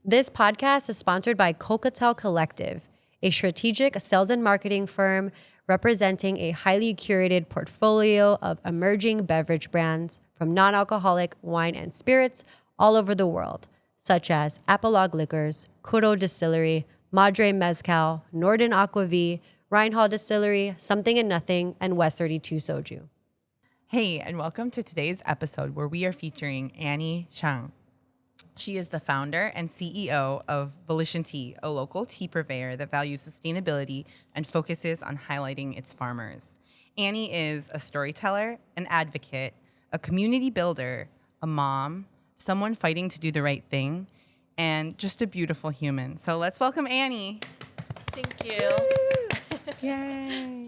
This podcast is sponsored by Cocatel Collective, a strategic sales and marketing firm representing a highly curated portfolio of emerging beverage brands from non-alcoholic wine and spirits all over the world, such as Apolog Liquors, Kuro Distillery, Madre Mezcal, Norden Aquavie, Reinhold Distillery, Something and Nothing, and West 32 Soju. Hey, and welcome to today's episode where we are featuring Annie Xiang. She is the founder and CEO of Volition Tea, a local tea purveyor that values sustainability and focuses on highlighting its farmers. Annie is a storyteller, an advocate, a community builder, a mom, someone fighting to do the right thing, and just a beautiful human. So let's welcome Annie. Thank you. Yay.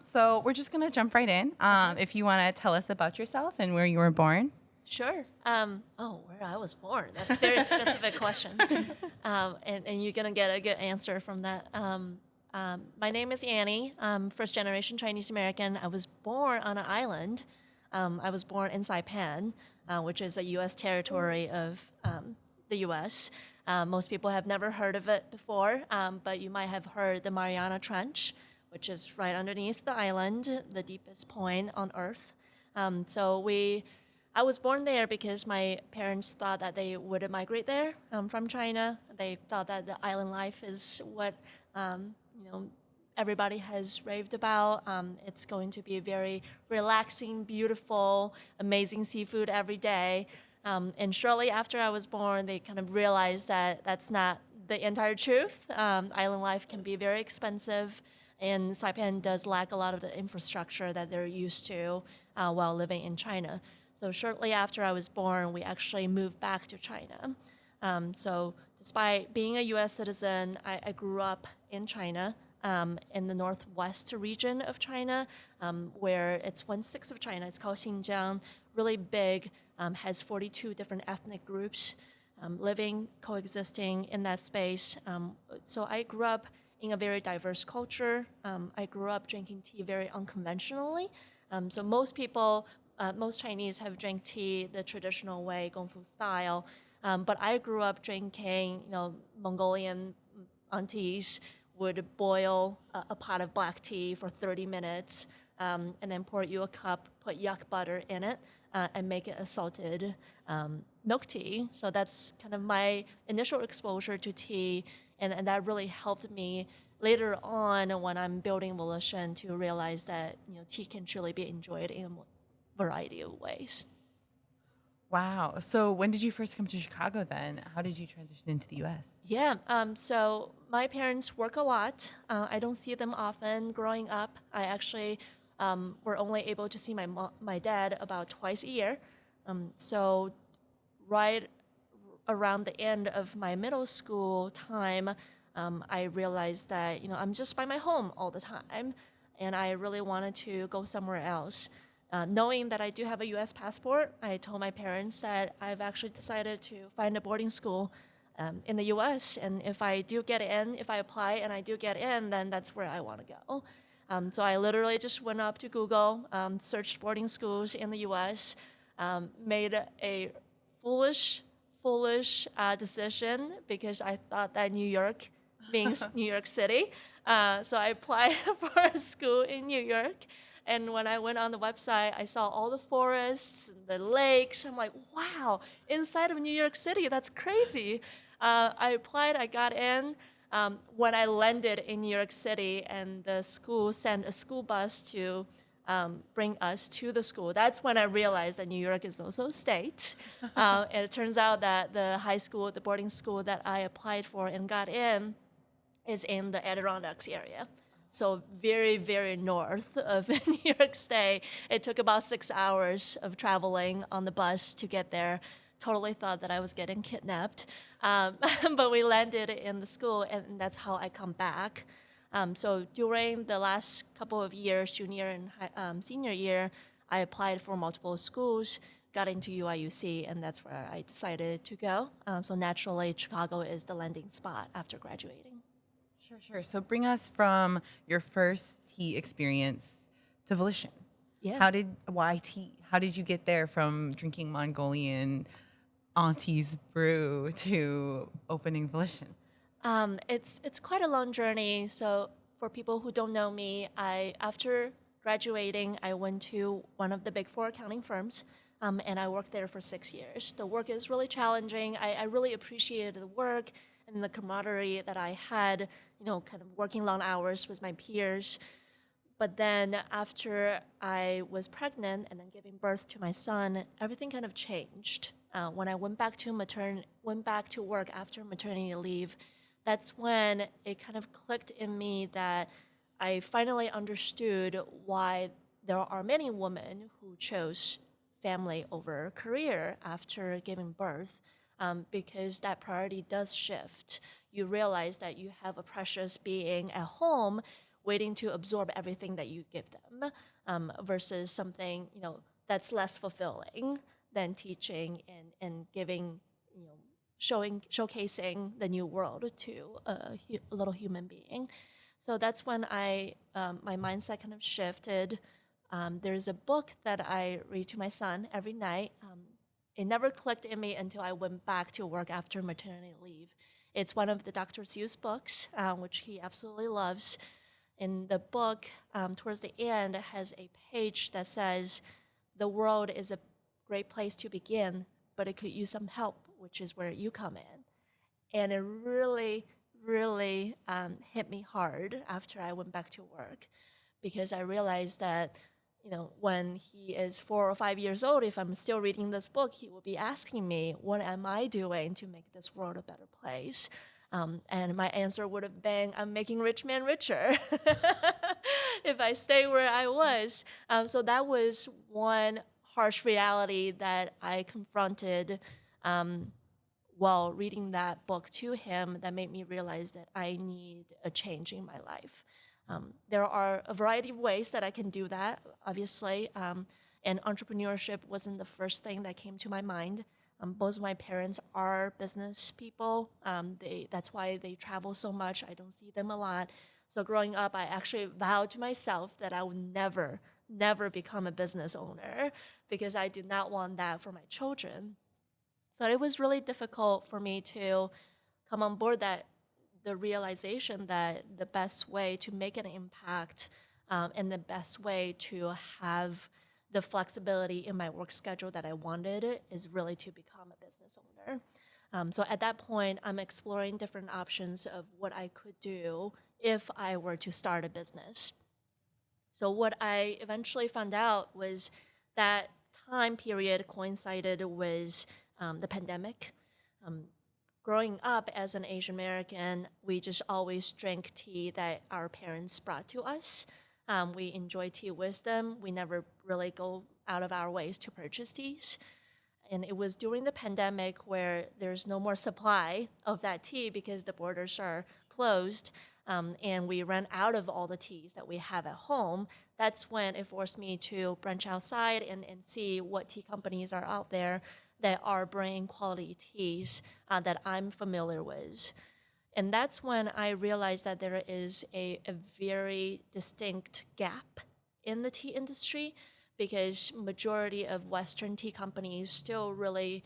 So we're just going to jump right in. If you want to tell us about yourself and where you were born. Sure. Where I was born. That's a very specific question. And you're going to get a good answer from that. My name is Annie. I'm first generation Chinese American. I was born on an island. I was born in Saipan, which is a U.S. territory of the U.S. Most people have never heard of it before, but you might have heard the Mariana Trench, which is right underneath the island, the deepest point on Earth. I was born there because my parents thought that they would migrate there from China. They thought that the island life is what everybody has raved about. It's going to be very relaxing, beautiful, amazing seafood every day. And shortly after I was born, they kind of realized that that's not the entire truth. Island life can be very expensive, and Saipan does lack a lot of the infrastructure that they're used to while living in China. So shortly after I was born, we actually moved back to China. So despite being a U.S. citizen, I grew up in China, in the northwest region of China, where it's 1/6 of China. It's called Xiang, really big, has 42 different ethnic groups living, coexisting in that space. So I grew up in a very diverse culture. I grew up drinking tea very unconventionally. So most Chinese have drank tea the traditional way, Gongfu style. But I grew up drinking, Mongolian aunties would boil a pot of black tea for 30 minutes and then pour you a cup, put yak butter in it, and make it a salted milk tea. So that's kind of my initial exposure to tea, and that really helped me later on when I'm building Volition to realize that tea can truly be enjoyed in a variety of ways. Wow. So when did you first come to Chicago then? How did you transition into the U.S.? Yeah. So my parents work a lot. I don't see them often growing up. I actually were only able to see my dad about twice a year. So right around the end of my middle school time, I realized that I'm just by my home all the time, and I really wanted to go somewhere else. Knowing that I do have a U.S. passport, I told my parents that I've actually decided to find a boarding school in the U.S. And if I apply and I do get in, then that's where I want to go. So I literally just went up to Google, searched boarding schools in the U.S., made a foolish decision because I thought that New York means New York City. So I applied for a school in New York. And when I went on the website, I saw all the forests, the lakes. I'm like, wow, inside of New York City, that's crazy. I applied, I got in. When I landed in New York City and the school sent a school bus to bring us to the school, that's when I realized that New York is also a state. And it turns out that the boarding school that I applied for and got in is in the Adirondacks area. So very, very north of New York State. It took about 6 hours of traveling on the bus to get there. Totally thought that I was getting kidnapped. But we landed in the school, and that's how I come back. So during the last couple of years, junior and senior year, I applied for multiple schools, got into UIUC, and that's where I decided to go. So naturally, Chicago is the landing spot after graduating. Sure. So bring us from your first tea experience to Volition. Yeah. Why tea? How did you get there from drinking Mongolian auntie's brew to opening Volition? It's quite a long journey. So for people who don't know me, after graduating, I went to one of the big four accounting firms, and I worked there for 6 years. The work is really challenging. I really appreciated the work and the camaraderie that I had, kind of working long hours with my peers. But then after I was pregnant and then giving birth to my son, everything kind of changed. When I went back to work after maternity leave, that's when it kind of clicked in me that I finally understood why there are many women who chose family over career after giving birth, because that priority does shift. You realize that you have a precious being at home waiting to absorb everything that you give them, versus something that's less fulfilling than teaching and giving, showcasing the new world to a little human being. So that's when my mindset kind of shifted. There's a book that I read to my son every night. It never clicked in me until I went back to work after maternity leave. It's one of the Dr. Seuss books, which he absolutely loves. In the book, towards the end, it has a page that says, "The world is a great place to begin, but it could use some help, which is where you come in." And it really, really hit me hard after I went back to work, because I realized that, when he is 4 or 5 years old, if I'm still reading this book, he will be asking me, what am I doing to make this world a better place? And my answer would have been, I'm making rich men richer if I stay where I was. So that was one harsh reality that I confronted while reading that book to him, that made me realize that I need a change in my life. There are a variety of ways that I can do that, obviously, and entrepreneurship wasn't the first thing that came to my mind. Both of my parents are business people. That's why they travel so much. I don't see them a lot. So growing up, I actually vowed to myself that I would never, never become a business owner, because I do not want that for my children. So it was really difficult for me to come on board the realization that the best way to make an impact, and the best way to have the flexibility in my work schedule that I wanted is really to become a business owner. So at that point, I'm exploring different options of what I could do if I were to start a business. So what I eventually found out was that time period coincided with the pandemic. Growing up as an Asian American, we just always drank tea that our parents brought to us. We enjoy tea with them. We never really go out of our ways to purchase teas. And it was during the pandemic where there's no more supply of that tea because the borders are closed, and we ran out of all the teas that we have at home. That's when it forced me to branch outside and see what tea companies are out there that are bringing quality teas that I'm familiar with. And that's when I realized that there is a very distinct gap in the tea industry, because majority of Western tea companies still really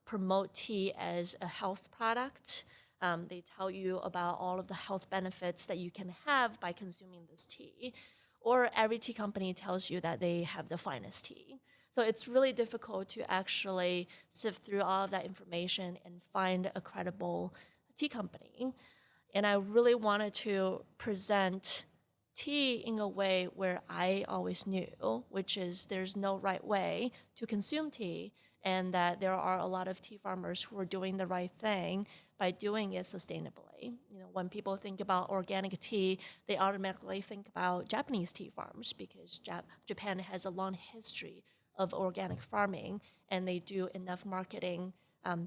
promote tea as a health product. They tell you about all of the health benefits that you can have by consuming this tea. Or every tea company tells you that they have the finest tea. So it's really difficult to actually sift through all of that information and find a credible tea company. And I really wanted to present tea in a way where I always knew, which is there's no right way to consume tea, and that there are a lot of tea farmers who are doing the right thing by doing it sustainably. When people think about organic tea, they automatically think about Japanese tea farms, because Japan has a long history of organic farming, and they do enough marketing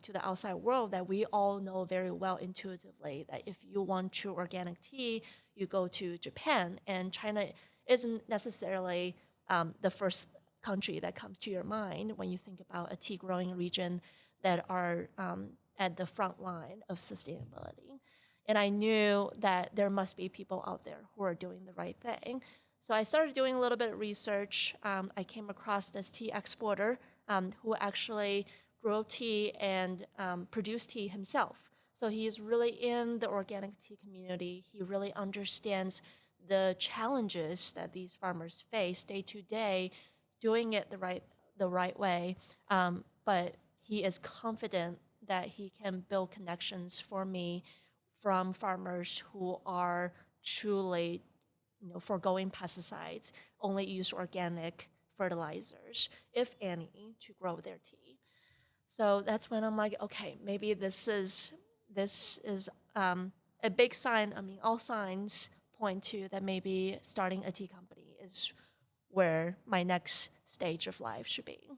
to the outside world that we all know very well intuitively that if you want true organic tea, you go to Japan. And China isn't necessarily the first country that comes to your mind when you think about a tea growing region that are at the front line of sustainability. And I knew that there must be people out there who are doing the right thing. So I started doing a little bit of research. I came across this tea exporter who actually grow tea and produce tea himself. So he is really in the organic tea community. He really understands the challenges that these farmers face day to day, doing it the right way. But he is confident that he can build connections for me from farmers who are truly, foregoing pesticides, only use organic fertilizers, if any, to grow their tea. So that's when I'm like, okay, maybe this is a big sign. I mean, all signs point to that maybe starting a tea company is where my next stage of life should be.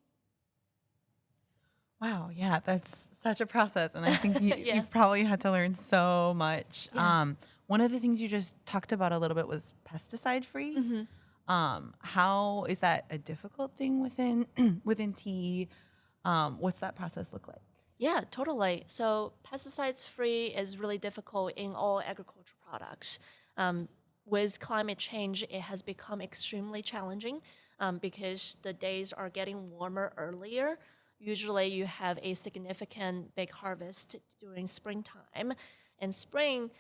Wow, yeah, that's such a process, and I think Yeah. you've probably had to learn so much. Yeah. One of the things you just talked about a little bit was pesticide free. How is that a difficult thing within within tea? What's that process look like? Yeah, totally. So pesticides free is really difficult in all agricultural products. With climate change, it has become extremely challenging because the days are getting warmer earlier. Usually you have a significant big harvest during springtime. And spring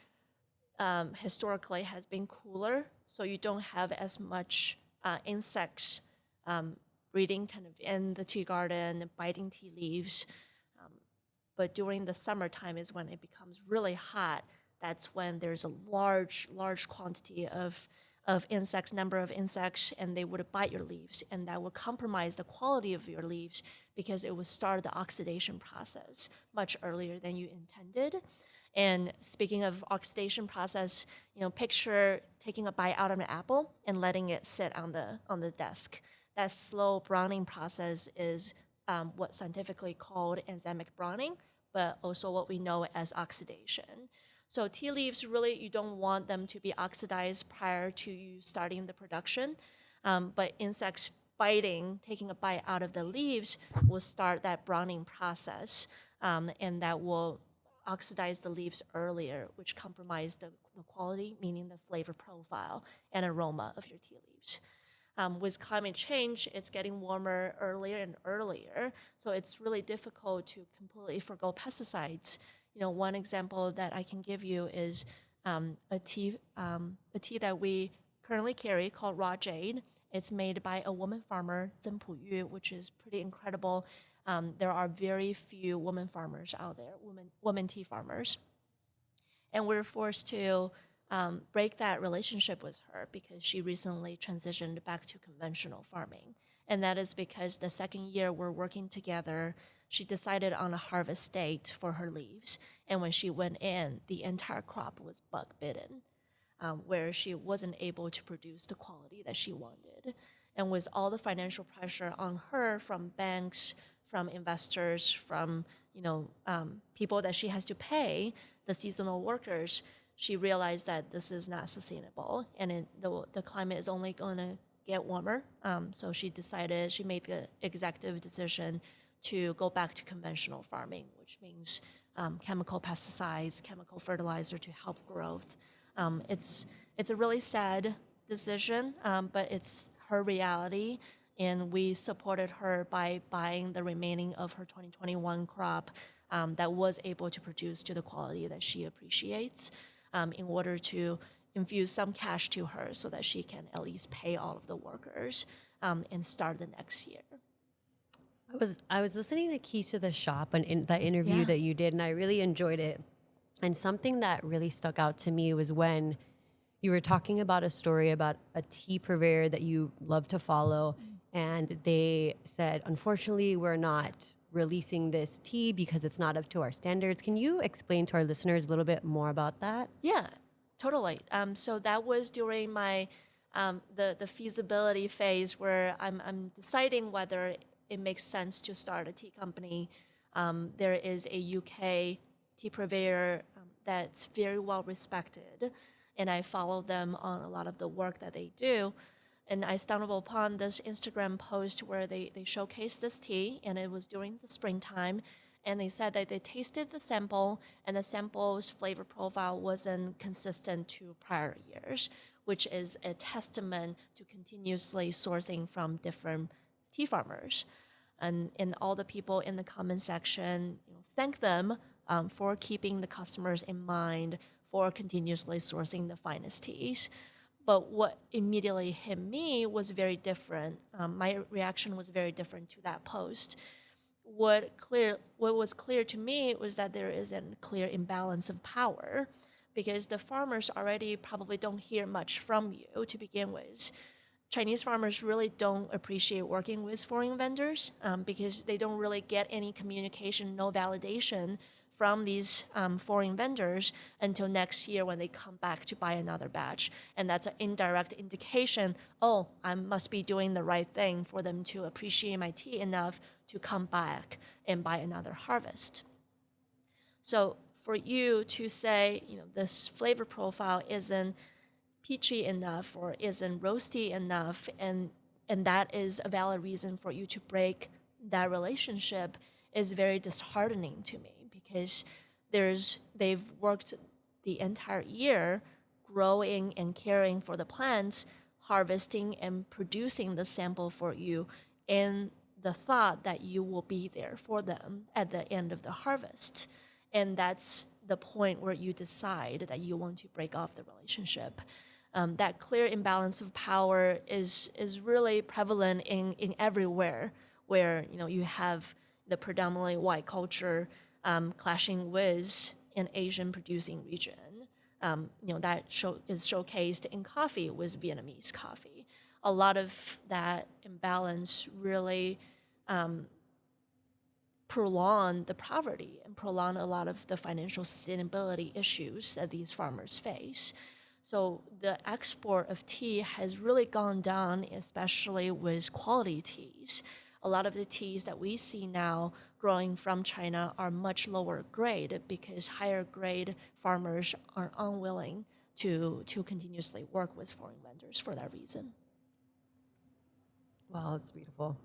historically has been cooler, so you don't have as much insects breeding kind of in the tea garden, biting tea leaves. But during the summertime is when it becomes really hot. That's when there's a large quantity of insects, number of insects, and they would bite your leaves, and that would compromise the quality of your leaves because it would start the oxidation process much earlier than you intended. And speaking of oxidation process, picture taking a bite out of an apple and letting it sit on the desk. That slow browning process is what's scientifically called enzymic browning, but also what we know as oxidation. So tea leaves, really, you don't want them to be oxidized prior to you starting the production, but insects biting, taking a bite out of the leaves will start that browning process, and that will oxidize the leaves earlier, which compromise the quality, meaning the flavor profile and aroma of your tea leaves. With climate change, it's getting warmer earlier and earlier, so it's really difficult to completely forgo pesticides. One example that I can give you is a tea that we currently carry called Raw Jade. It's made by a woman farmer, Zhen Puyu, which is pretty incredible. There are very few women farmers out there, women tea farmers. And we're forced to break that relationship with her because she recently transitioned back to conventional farming. And that is because the second year we're working together, she decided on a harvest date for her leaves. And when she went in, the entire crop was bug bitten, where she wasn't able to produce the quality that she wanted. And with all the financial pressure on her from banks, from investors, from people that she has to pay, the seasonal workers, she realized that this is not sustainable, and the climate is only going to get warmer. So she made the executive decision to go back to conventional farming, which means chemical pesticides, chemical fertilizer to help growth. It's a really sad decision, but it's her reality, and we supported her by buying the remaining of her 2021 crop that was able to produce to the quality that she appreciates, in order to infuse some cash to her so that she can at least pay all of the workers and start the next year. I was listening to Keys to the Shop and in that interview Yeah. that you did, and I really enjoyed it. And something that really stuck out to me was when you were talking about a story about a tea purveyor that you love to follow, and they said, unfortunately, we're not releasing this tea because it's not up to our standards. Can you explain to our listeners a little bit more about that? Yeah, totally. So that was during my the feasibility phase where I'm deciding whether it makes sense to start a tea company. There is a UK tea purveyor that's very well respected, and I follow them on a lot of the work that they do. And I stumbled upon this Instagram post where they showcased this tea, and it was during the springtime. And they said that they tasted the sample, and the sample's flavor profile wasn't consistent to prior years, which is a testament to continuously sourcing from different tea farmers. And all the people in the comment section, thank them for keeping the customers in mind, for continuously sourcing the finest teas. But what immediately hit me was very different. My reaction was very different to that post. What was clear to me was that there is a clear imbalance of power, because the farmers already probably don't hear much from you to begin with. Chinese farmers really don't appreciate working with foreign vendors because they don't really get any communication, no validation from these foreign vendors until next year when they come back to buy another batch. And that's an indirect indication, oh, I must be doing the right thing for them to appreciate my tea enough to come back and buy another harvest. So for you to say, this flavor profile isn't peachy enough or isn't roasty enough, and that is a valid reason for you to break that relationship, is very disheartening to me, because they've worked the entire year growing and caring for the plants, harvesting and producing the sample for you in the thought that you will be there for them at the end of the harvest. And that's the point where you decide that you want to break off the relationship. That clear imbalance of power is really prevalent in everywhere where you have the predominantly white culture clashing with an Asian producing region. That is showcased in coffee with Vietnamese coffee. A lot of that imbalance really prolong the poverty and prolong a lot of the financial sustainability issues that these farmers face. So the export of tea has really gone down, especially with quality teas. A lot of the teas that we see now growing from China are much lower grade because higher grade farmers are unwilling to continuously work with foreign vendors for that reason. Wow, that's beautiful.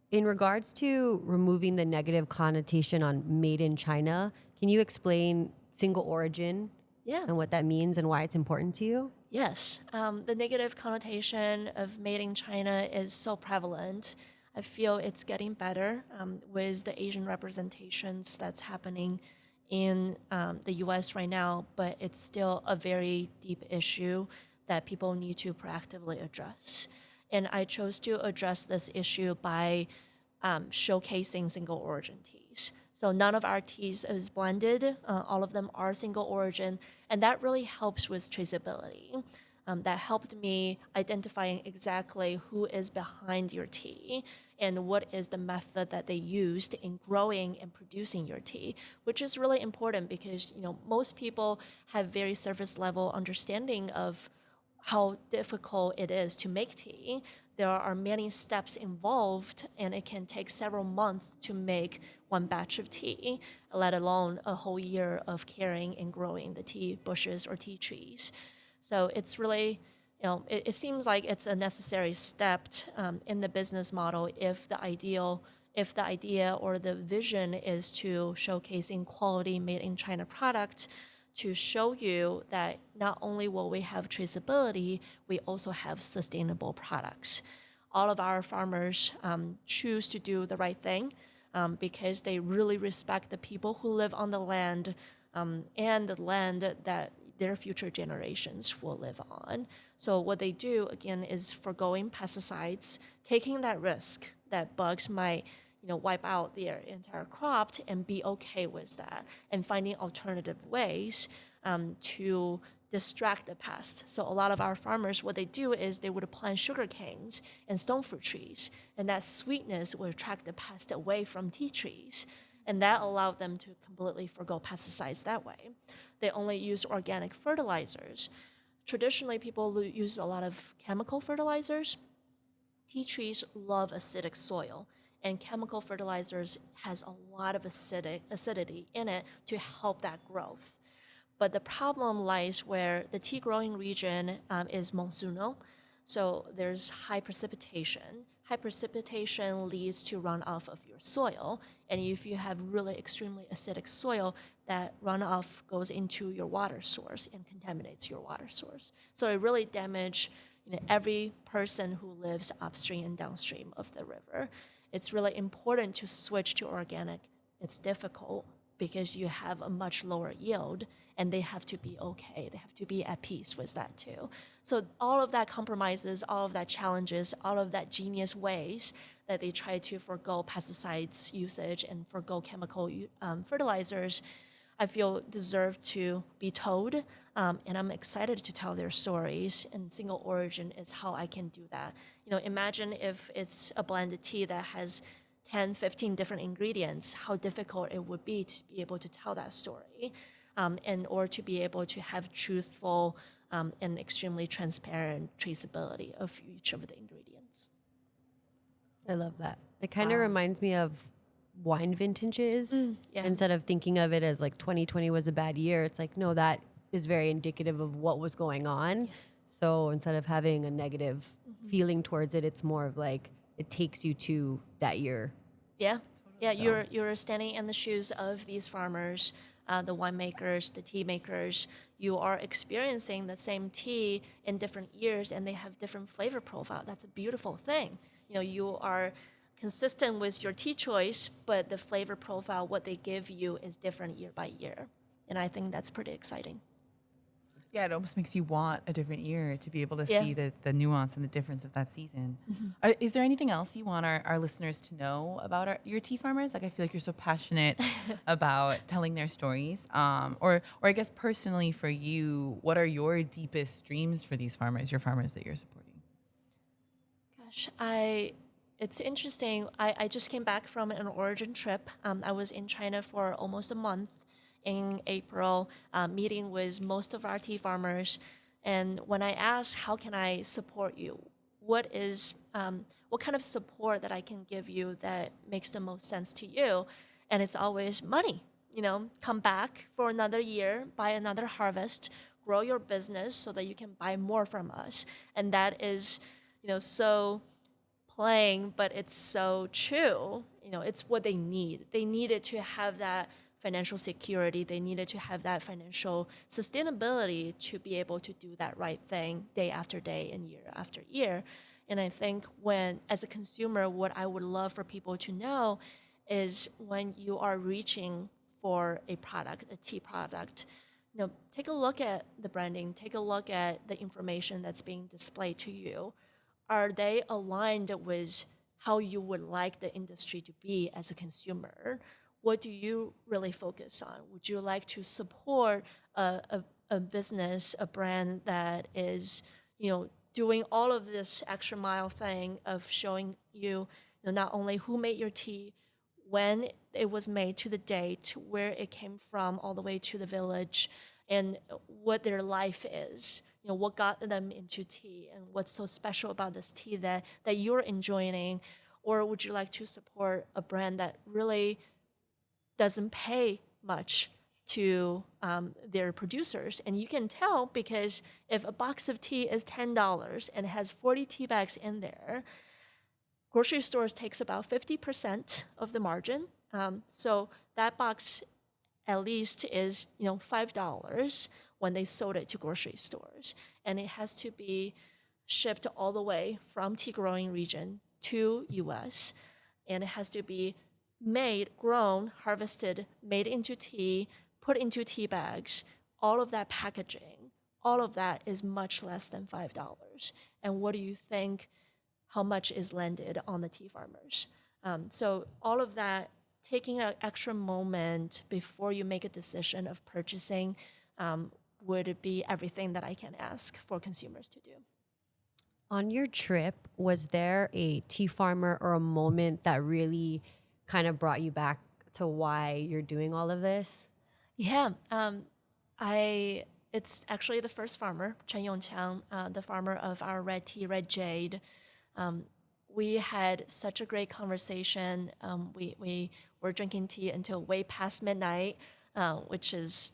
In regards to removing the negative connotation on made in China, can you explain single origin and what that means and why it's important to you? Yes. The negative connotation of made in China is so prevalent. I feel it's getting better with the Asian representations that's happening in the US right now, but it's still a very deep issue that people need to proactively address. And I chose to address this issue by showcasing single origin teas. So none of our teas is blended. All of them are single origin. And that really helps with traceability. That helped me identifying exactly who is behind your tea and what is the method that they used in growing and producing your tea, which is really important because most people have very surface level understanding of how difficult it is to make tea. There are many steps involved, and it can take several months to make one batch of tea, let alone a whole year of caring and growing the tea bushes or tea trees. So it's really, it seems like it's a necessary step in the business model if the idea or the vision is to showcasing quality made in China product, to show you that not only will we have traceability, we also have sustainable products. All of our farmers choose to do the right thing because they really respect the people who live on the land and the land that their future generations will live on. So what they do, again, is forgoing pesticides, taking that risk that bugs might wipe out their entire crop and be okay with that and finding alternative ways to distract the pest. So a lot of our farmers, what they do is they would plant sugar canes and stone fruit trees, and that sweetness will attract the pest away from tea trees. And that allowed them to completely forgo pesticides that way. They only use organic fertilizers. Traditionally, people use a lot of chemical fertilizers. Tea trees love acidic soil, and chemical fertilizers has a lot of acidity in it to help that growth. But the problem lies where the tea growing region is monsoonal, so there's high precipitation. High precipitation leads to runoff of your soil, and if you have really extremely acidic soil, that runoff goes into your water source and contaminates your water source. So it really damages every person who lives upstream and downstream of the river. It's really important to switch to organic. It's difficult because you have a much lower yield, and they have to be okay. They have to be at peace with that too. So all of that compromises, all of that challenges, all of that genius ways that they try to forgo pesticides usage and forgo chemical fertilizers, I feel deserve to be told. And I'm excited to tell their stories. And single origin is how I can do that. Imagine if it's a blended tea that has 10, 15 different ingredients, how difficult it would be to be able to tell that story, or to be able to have truthful and extremely transparent traceability of each of the ingredients. I love that. It kind of reminds me of wine vintages. Yeah. Instead of thinking of it as like 2020 was a bad year, it's like, no, that is very indicative of what was going on. Yeah. So instead of having a negative feeling towards it, it's more of like it takes you to that year. Yeah. Yeah, so. You're standing in the shoes of these farmers, the winemakers, the tea makers. You are experiencing the same tea in different years, and they have different flavor profile. That's a beautiful thing. You are consistent with your tea choice, but the flavor profile, what they give you, is different year by year. And I think that's pretty exciting. Yeah, it almost makes you want a different year to be able to see the nuance and the difference of that season. Is there anything else you want our listeners to know about your tea farmers? Like, I feel like you're so passionate about telling their stories. Or I guess personally for you, what are your deepest dreams for these farmers, your farmers that you're supporting? Gosh, it's interesting. I just came back from an origin trip. I was in China for almost a month in April, meeting with most of our tea farmers. And when I asked, how can I support you? What kind of support that I can give you that makes the most sense to you? And it's always money. Come back for another year, buy another harvest, grow your business so that you can buy more from us. And that is, so plain, but it's so true. It's what they need. They needed to have that financial security. They needed to have that financial sustainability to be able to do that right thing day after day and year after year. And I think as a consumer, what I would love for people to know is when you are reaching for a product, a tea product, take a look at the branding, take a look at the information that's being displayed to you. Are they aligned with how you would like the industry to be as a consumer? What do you really focus on? Would you like to support a business, a brand that is, doing all of this extra mile thing of showing you, not only who made your tea, when it was made, to the date, where it came from, all the way to the village, and what their life is, what got them into tea, and what's so special about this tea that you're enjoying? Or would you like to support a brand that really doesn't pay much to their producers? And you can tell because if a box of tea is $10 and has 40 tea bags in there, grocery stores takes about 50% of the margin. So that box at least is $5 when they sold it to grocery stores. And it has to be shipped all the way from tea growing region to US. And it has to be made, grown, harvested, made into tea, put into tea bags. All of that packaging, all of that is much less than $5. And what do you think, how much is landed on the tea farmers? So all of that, taking an extra moment before you make a decision of purchasing would be everything that I can ask for consumers to do. On your trip, was there a tea farmer or a moment that really kind of brought you back to why you're doing all of this? Yeah, it's actually the first farmer, Chen Yongqiang, the farmer of our red tea, Red Jade. We had such a great conversation. We were drinking tea until way past midnight, which is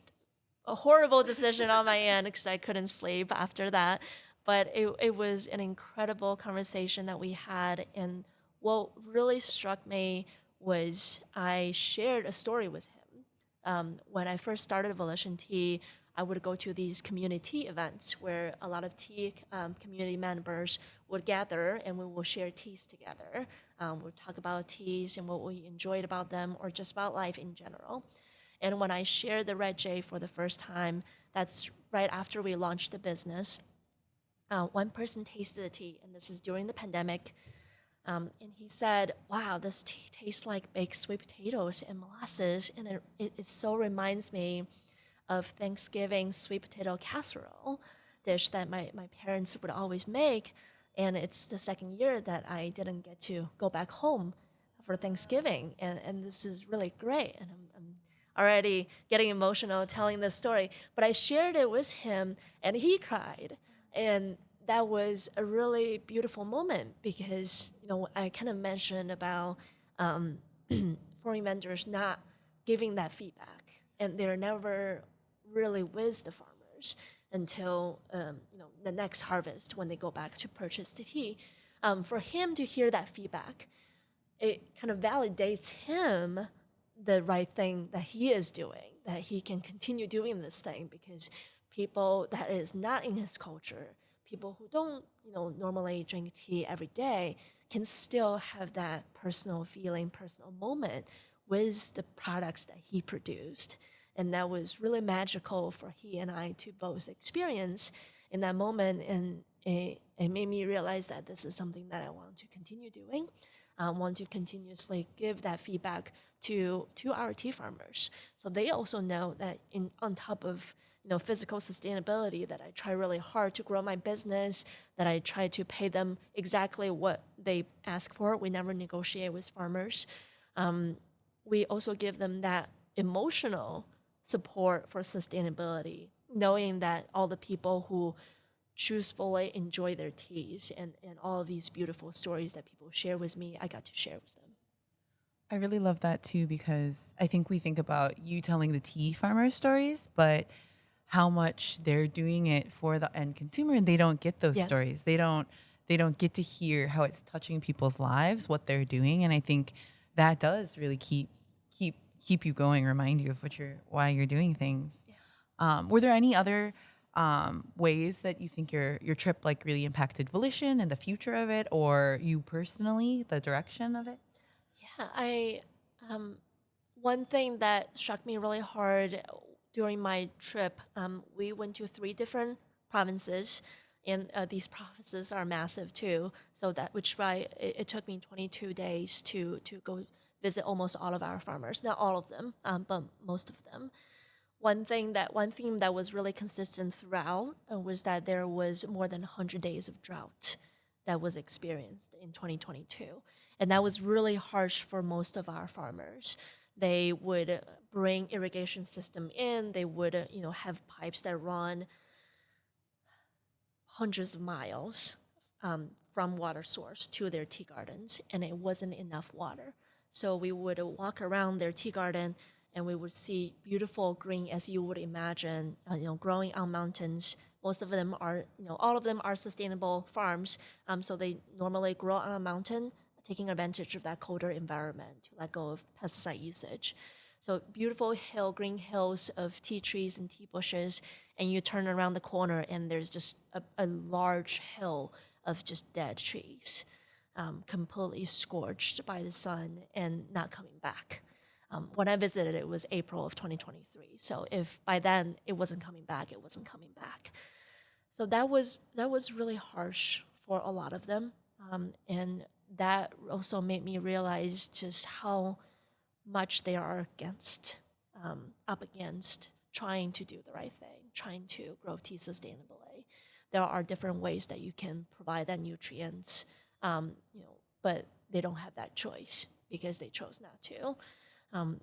a horrible decision on my end because I couldn't sleep after that. But it was an incredible conversation that we had. And what really struck me was I shared a story with him. When I first started Volition Tea, I would go to these community events where a lot of tea community members would gather and we will share teas together. We'll talk about teas and what we enjoyed about them or just about life in general. And when I shared the Red J for the first time, that's right after we launched the business. One person tasted the tea, and this is during the pandemic, and he said, "Wow, this tea tastes like baked sweet potatoes and molasses, and it so reminds me of Thanksgiving sweet potato casserole dish that my parents would always make, and it's the second year that I didn't get to go back home for Thanksgiving, and this is really great." And I'm already getting emotional telling this story, but I shared it with him, and he cried, and that was a really beautiful moment because I kind of mentioned about foreign vendors not giving that feedback, and they're never really with the farmers until the next harvest when they go back to purchase the tea. For him to hear that feedback, it kind of validates him the right thing that he is doing, that he can continue doing this thing because people that is not in his culture, people who don't normally drink tea every day, can still have that personal feeling, personal moment with the products that he produced. And that was really magical for he and I to both experience in that moment. And it made me realize that this is something that I want to continue doing. I want to continuously give that feedback to our tea farmers. So they also know that on top of physical sustainability, that I try really hard to grow my business, that I try to pay them exactly what they ask for. We never negotiate with farmers. We also give them that emotional support for sustainability, knowing that all the people who truthfully enjoy their teas and all of these beautiful stories that people share with me, I got to share with them. I really love that too, because I think we think about you telling the tea farmers stories, but how much they're doing it for the end consumer, and they don't get those stories. They don't get to hear how it's touching people's lives, what they're doing, and I think that does really keep you going, remind you of why you're doing things. Yeah. Were there any other ways that you think your trip really impacted Volition and the future of it, or you personally, the direction of it? Yeah, one thing that struck me really hard during my trip, we went to 3 different provinces, and these provinces are massive too. So which why it took me 22 days to go visit almost all of our farmers. Not all of them, but most of them. One theme that was really consistent throughout was that there was more than 100 days of drought that was experienced in 2022. And that was really harsh for most of our farmers. They would bring irrigation system in. They would, have pipes that run hundreds of miles from water source to their tea gardens, and it wasn't enough water. So we would walk around their tea garden, and we would see beautiful green, as you would imagine, growing on mountains. Most of them are, all of them are sustainable farms. So they normally grow on a mountain, taking advantage of that colder environment to let go of pesticide usage. So beautiful green hills of tea trees and tea bushes, and you turn around the corner and there's just a large hill of just dead trees, completely scorched by the sun and not coming back. When I visited, it was April of 2023. So if by then it wasn't coming back, it wasn't coming back. So that was really harsh for a lot of them, and that also made me realize just how much they are up against trying to do the right thing, trying to grow tea sustainably. There are different ways that you can provide that nutrients, but they don't have that choice because they chose not to.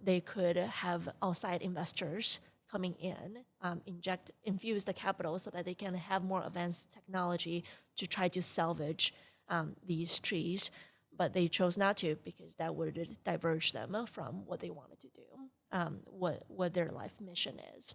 They could have outside investors coming in, infuse the capital so that they can have more advanced technology to try to salvage these trees, but they chose not to because that would diverge them from what they wanted to do, what their life mission is.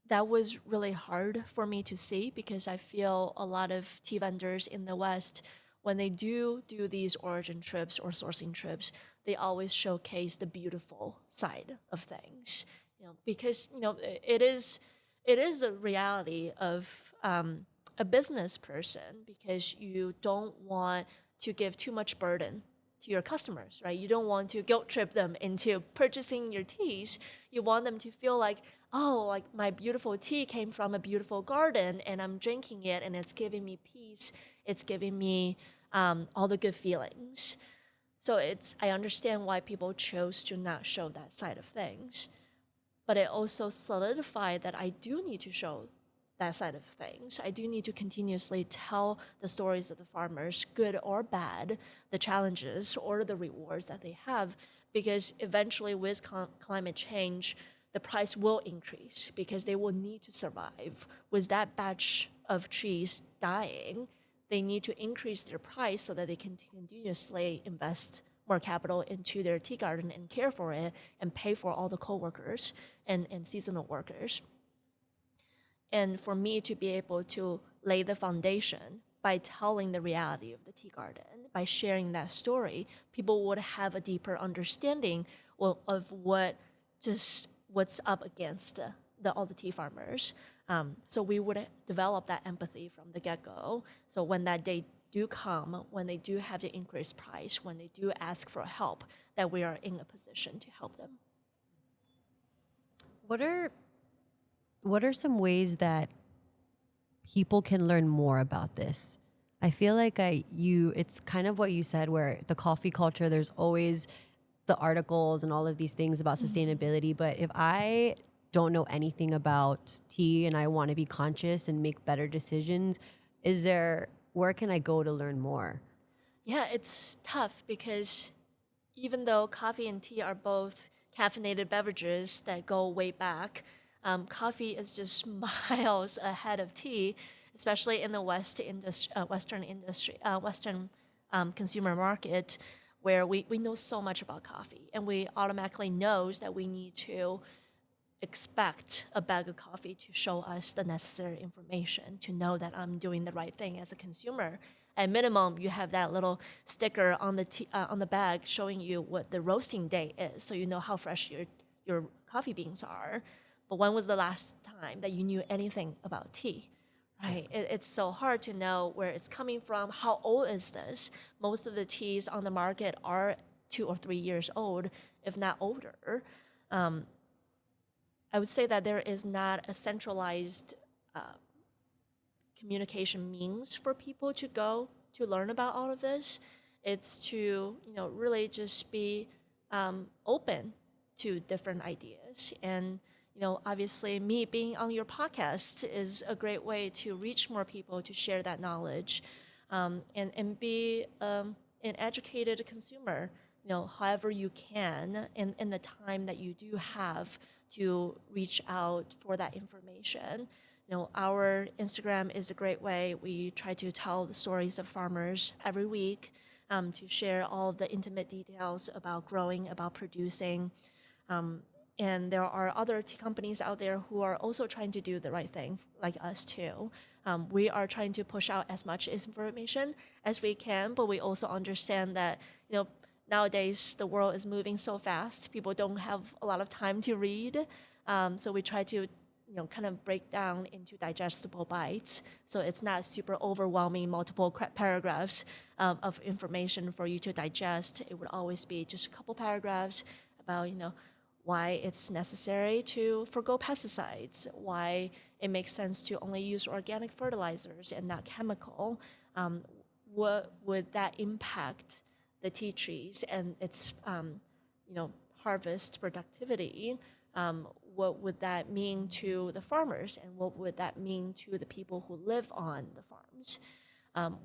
That was really hard for me to see because I feel a lot of tea vendors in the West, when they do these origin trips or sourcing trips, they always showcase the beautiful side of things. Because it is a reality of a business person, because you don't want to give too much burden to your customers, right? You don't want to guilt trip them into purchasing your teas. You want them to feel like, oh, like my beautiful tea came from a beautiful garden and I'm drinking it and it's giving me peace. It's giving me all the good feelings. So I understand why people chose to not show that side of things. But it also solidified that I do need to show that side of things. I do need to continuously tell the stories of the farmers, good or bad, the challenges or the rewards that they have, because eventually with climate change, the price will increase because they will need to survive. With that batch of trees dying, they need to increase their price so that they can continuously invest more capital into their tea garden and care for it and pay for all the co-workers and seasonal workers. And for me to be able to lay the foundation by telling the reality of the tea garden, by sharing that story, people would have a deeper understanding of what's up against all the tea farmers. So we would develop that empathy from the get-go. So when that day do come, when they do have the increased price, when they do ask for help, that we are in a position to help them. What are some ways that people can learn more about this? I feel like it's kind of what you said, where the coffee culture, there's always the articles and all of these things about sustainability. But if I don't know anything about tea and I want to be conscious and make better decisions, where can I go to learn more? Yeah, it's tough because even though coffee and tea are both caffeinated beverages that go way back, coffee is just miles ahead of tea, especially in the Western consumer market, where we know so much about coffee, and we automatically knows that we need to expect a bag of coffee to show us the necessary information to know that I'm doing the right thing as a consumer. At minimum, you have that little sticker on the bag showing you what the roasting date is, so you know how fresh your coffee beans are. But when was the last time that you knew anything about tea? Right? It's so hard to know where it's coming from. How old is this? Most of the teas on the market are 2 or 3 years old, if not older. I would say that there is not a centralized communication means for people to go to learn about all of this. It's to really just be open to different ideas. And obviously, me being on your podcast is a great way to reach more people, to share that knowledge, and be an educated consumer. However you can, in the time that you do have to reach out for that information. Our Instagram is a great way. We try to tell the stories of farmers every week, to share all of the intimate details about growing, about producing. And there are other tea companies out there who are also trying to do the right thing, like us too. We are trying to push out as much information as we can, but we also understand that nowadays the world is moving so fast. People don't have a lot of time to read, so we try to kind of break down into digestible bites, so it's not super overwhelming, multiple paragraphs of information for you to digest. It would always be just a couple paragraphs about why it's necessary to forgo pesticides, why it makes sense to only use organic fertilizers and not chemical. What would that impact the tea trees and its harvest productivity? What would that mean to the farmers, and what would that mean to the people who live on the farms?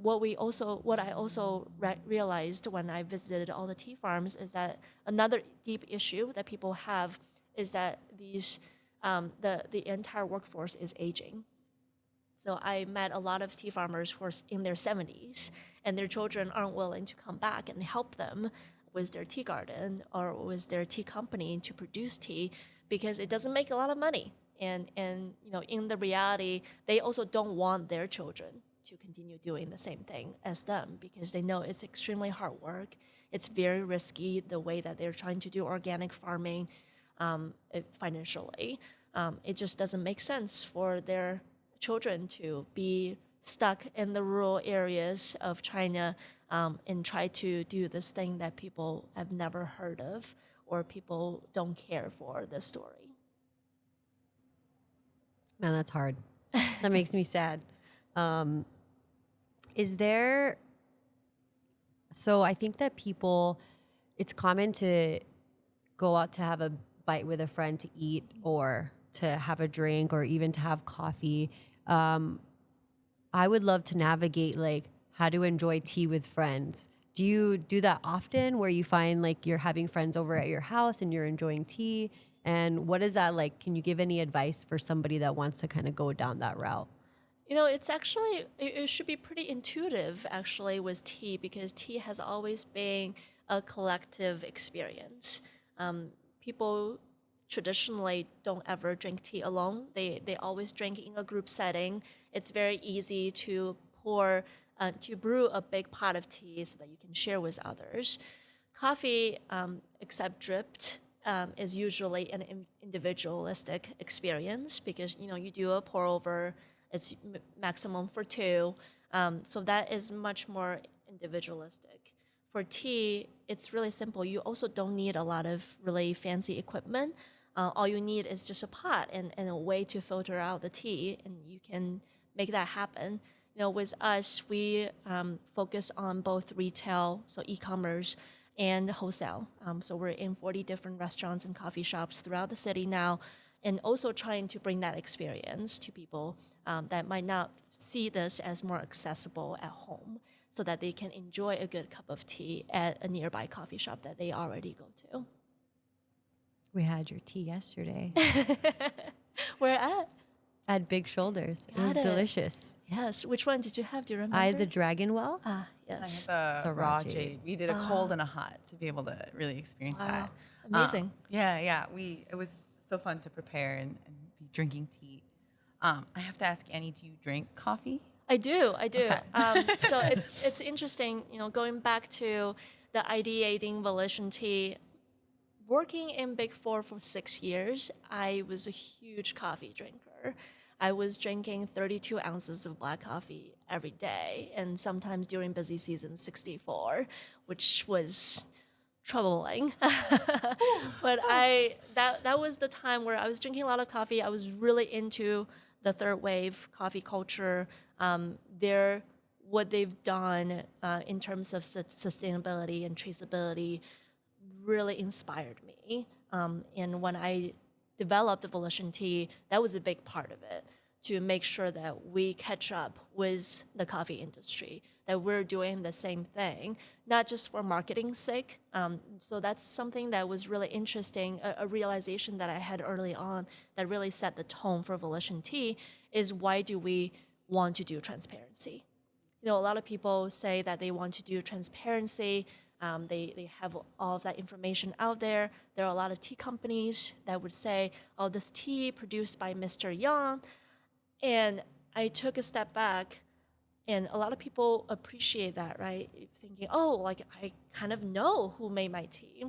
What I also realized when I visited all the tea farms is that another deep issue that people have is that the entire workforce is aging. So I met a lot of tea farmers who are in their 70s, and their children aren't willing to come back and help them with their tea garden or with their tea company to produce tea, because it doesn't make a lot of money. And in the reality, they also don't want their children to continue doing the same thing as them, because they know it's extremely hard work. It's very risky the way that they're trying to do organic farming. financially. It just doesn't make sense for their children to be stuck in the rural areas of China and try to do this thing that people have never heard of or people don't care for the story. Man, that's hard. That makes me sad. Is there, so I think that people, it's common to go out to have a bite with a friend to eat or to have a drink or even to have coffee. I would love to navigate like how to enjoy tea with friends. Do you do that often where you find like you're having friends over at your house and you're enjoying tea? And what is that like? Can you give any advice for somebody that wants to kind of go down that route? You know, it's actually, it should be pretty intuitive actually with tea because tea has always been a collective experience. People traditionally don't ever drink tea alone. They always drink in a group setting. It's very easy to to brew a big pot of tea so that you can share with others. Coffee, except dripped, is usually an individualistic experience because, you know, you do a pour over, it's maximum for two. So that is much more individualistic. For tea, it's really simple. You also don't need a lot of really fancy equipment. All you need is just a pot and a way to filter out the tea, and you can make that happen. You know, with us, we focus on both retail, so e-commerce, and wholesale. So we're in 40 different restaurants and coffee shops throughout the city now, and also trying to bring that experience to people that might not see this as more accessible at home so that they can enjoy a good cup of tea at a nearby coffee shop that they already go to. We had your tea yesterday. Where at? At Big Shoulders. It was Got it. delicious. Yes. Which one did you have? Do you remember? I had the Dragon Well. Ah, yes. The raw raw jade. jade. We did a cold and a hot to be able to really experience that. Amazing. Yeah. It was so fun to prepare and be drinking tea. I have to ask Annie, do you drink coffee? I do. Okay. So it's interesting, you know, going back to the ideating Volition Tea. Working in Big Four for 6 years, I was a huge coffee drinker. I was drinking 32 ounces of black coffee every day, and sometimes during busy season, 64, which was troubling. But that was the time where I was drinking a lot of coffee. I was really into the third wave coffee culture. What they've done in terms of sustainability and traceability really inspired me. And when I developed the Volition Tea, that was a big part of it, to make sure that we catch up with the coffee industry, that we're doing the same thing, not just for marketing's sake. So that's something that was really interesting, a realization that I had early on that really set the tone for Volition Tea is why do we want to do transparency? You know, a lot of people say that they want to do transparency. They have all of that information out there. There are a lot of tea companies that would say, oh, this tea produced by Mr. Xiang. And I took a step back, and a lot of people appreciate that, right? Thinking, oh, like I kind of know who made my tea.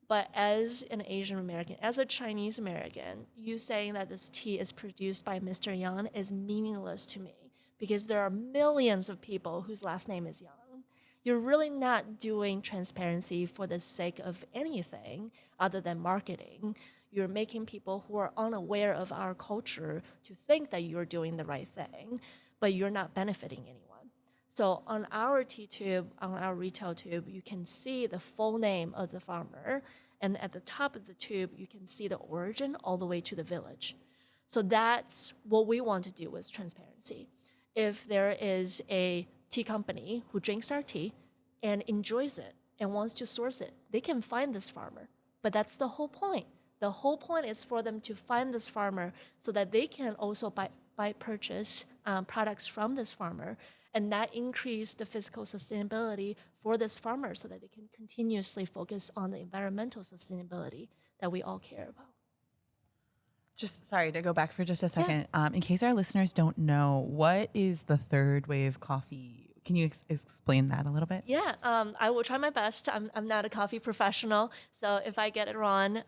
But as an Asian American, as a Chinese American, you saying that this tea is produced by Mr. Yang is meaningless to me because there are millions of people whose last name is Yang. You're really not doing transparency for the sake of anything other than marketing. You're making people who are unaware of our culture to think that you're doing the right thing, but you're not benefiting anyone. So on our tea tube, on our retail tube, you can see the full name of the farmer. And at the top of the tube, you can see the origin all the way to the village. So that's what we want to do with transparency. If there is a tea company who drinks our tea and enjoys it and wants to source it, they can find this farmer. But that's the whole point. The whole point is for them to find this farmer so that they can also purchase products from this farmer, and that increase the physical sustainability for this farmer so that they can continuously focus on the environmental sustainability that we all care about. Just sorry to go back for just a second. In case our listeners don't know, what is the third wave coffee? Can you explain that a little bit? Yeah, I will try my best. I'm not a coffee professional, so if I get it wrong,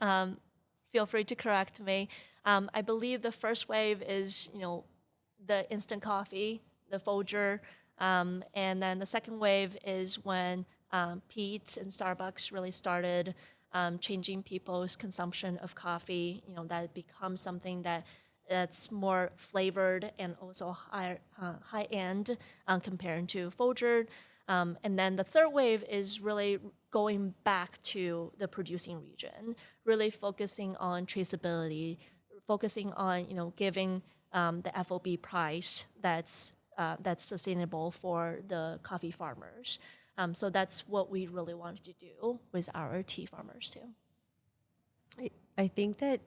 feel free to correct me. I believe the first wave is, the instant coffee, the Folger. And then the second wave is when Peet's and Starbucks really started changing people's consumption of coffee, that it becomes something that's more flavored and also high end compared to Folger. And then the third wave is really going back to the producing region, really focusing on traceability, focusing on giving the FOB price that's sustainable for the coffee farmers. So that's what we really wanted to do with our tea farmers too. I think that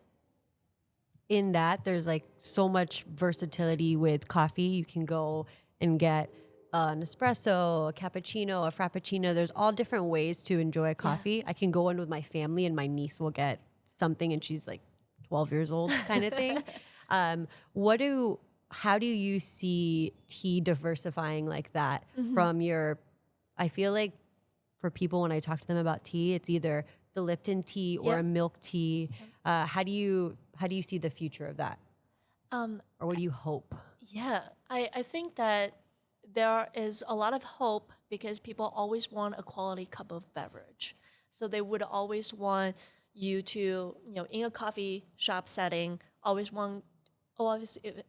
in that there's like so much versatility with coffee. You can go and get an espresso, a cappuccino, a frappuccino. There's all different ways to enjoy coffee. I can go in with my family and my niece will get something and she's like 12 years old kind of thing. How do you see tea diversifying like that from your, I feel like for people when I talk to them about tea, it's either the Lipton tea or a milk tea. How do you see the future of that? Or what do you hope? Yeah, I think that there is a lot of hope because people always want a quality cup of beverage. So they would always want you to, in a coffee shop setting, always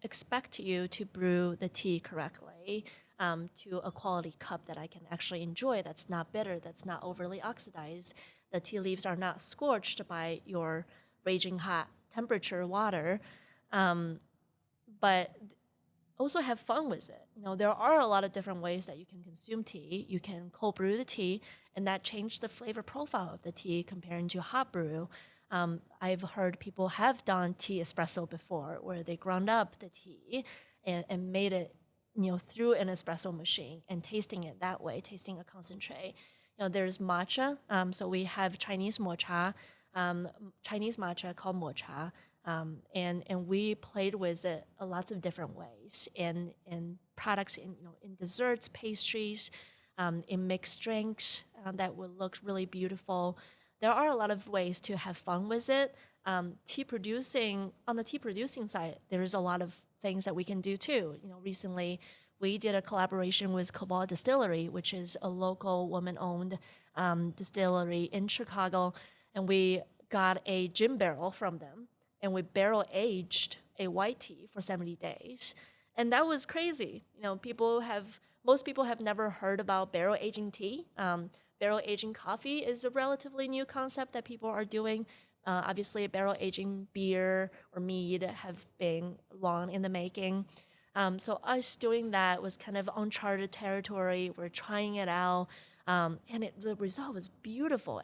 expect you to brew the tea correctly to a quality cup that I can actually enjoy, that's not bitter, that's not overly oxidized. The tea leaves are not scorched by your raging hot temperature water, but also have fun with it. There are a lot of different ways that you can consume tea. You can cold brew the tea, and that changed the flavor profile of the tea comparing to hot brew. I've heard people have done tea espresso before, where they ground up the tea and made it, through an espresso machine and tasting it that way, tasting a concentrate. There's matcha. So we have Chinese matcha called mocha. And we played with it lots of different ways in products, in desserts, pastries, in mixed drinks that would look really beautiful. There are a lot of ways to have fun with it. On the tea producing side, there's a lot of things that we can do too. Recently we did a collaboration with Cobalt Distillery, which is a local woman-owned distillery in Chicago, and we got a gin barrel from them. And we barrel aged a white tea for 70 days. And that was crazy. Most people have never heard about barrel aging tea. Barrel aging coffee is a relatively new concept that people are doing. Obviously, barrel aging beer or mead have been long in the making. So us doing that was kind of uncharted territory. We're trying it out. And the result was beautiful.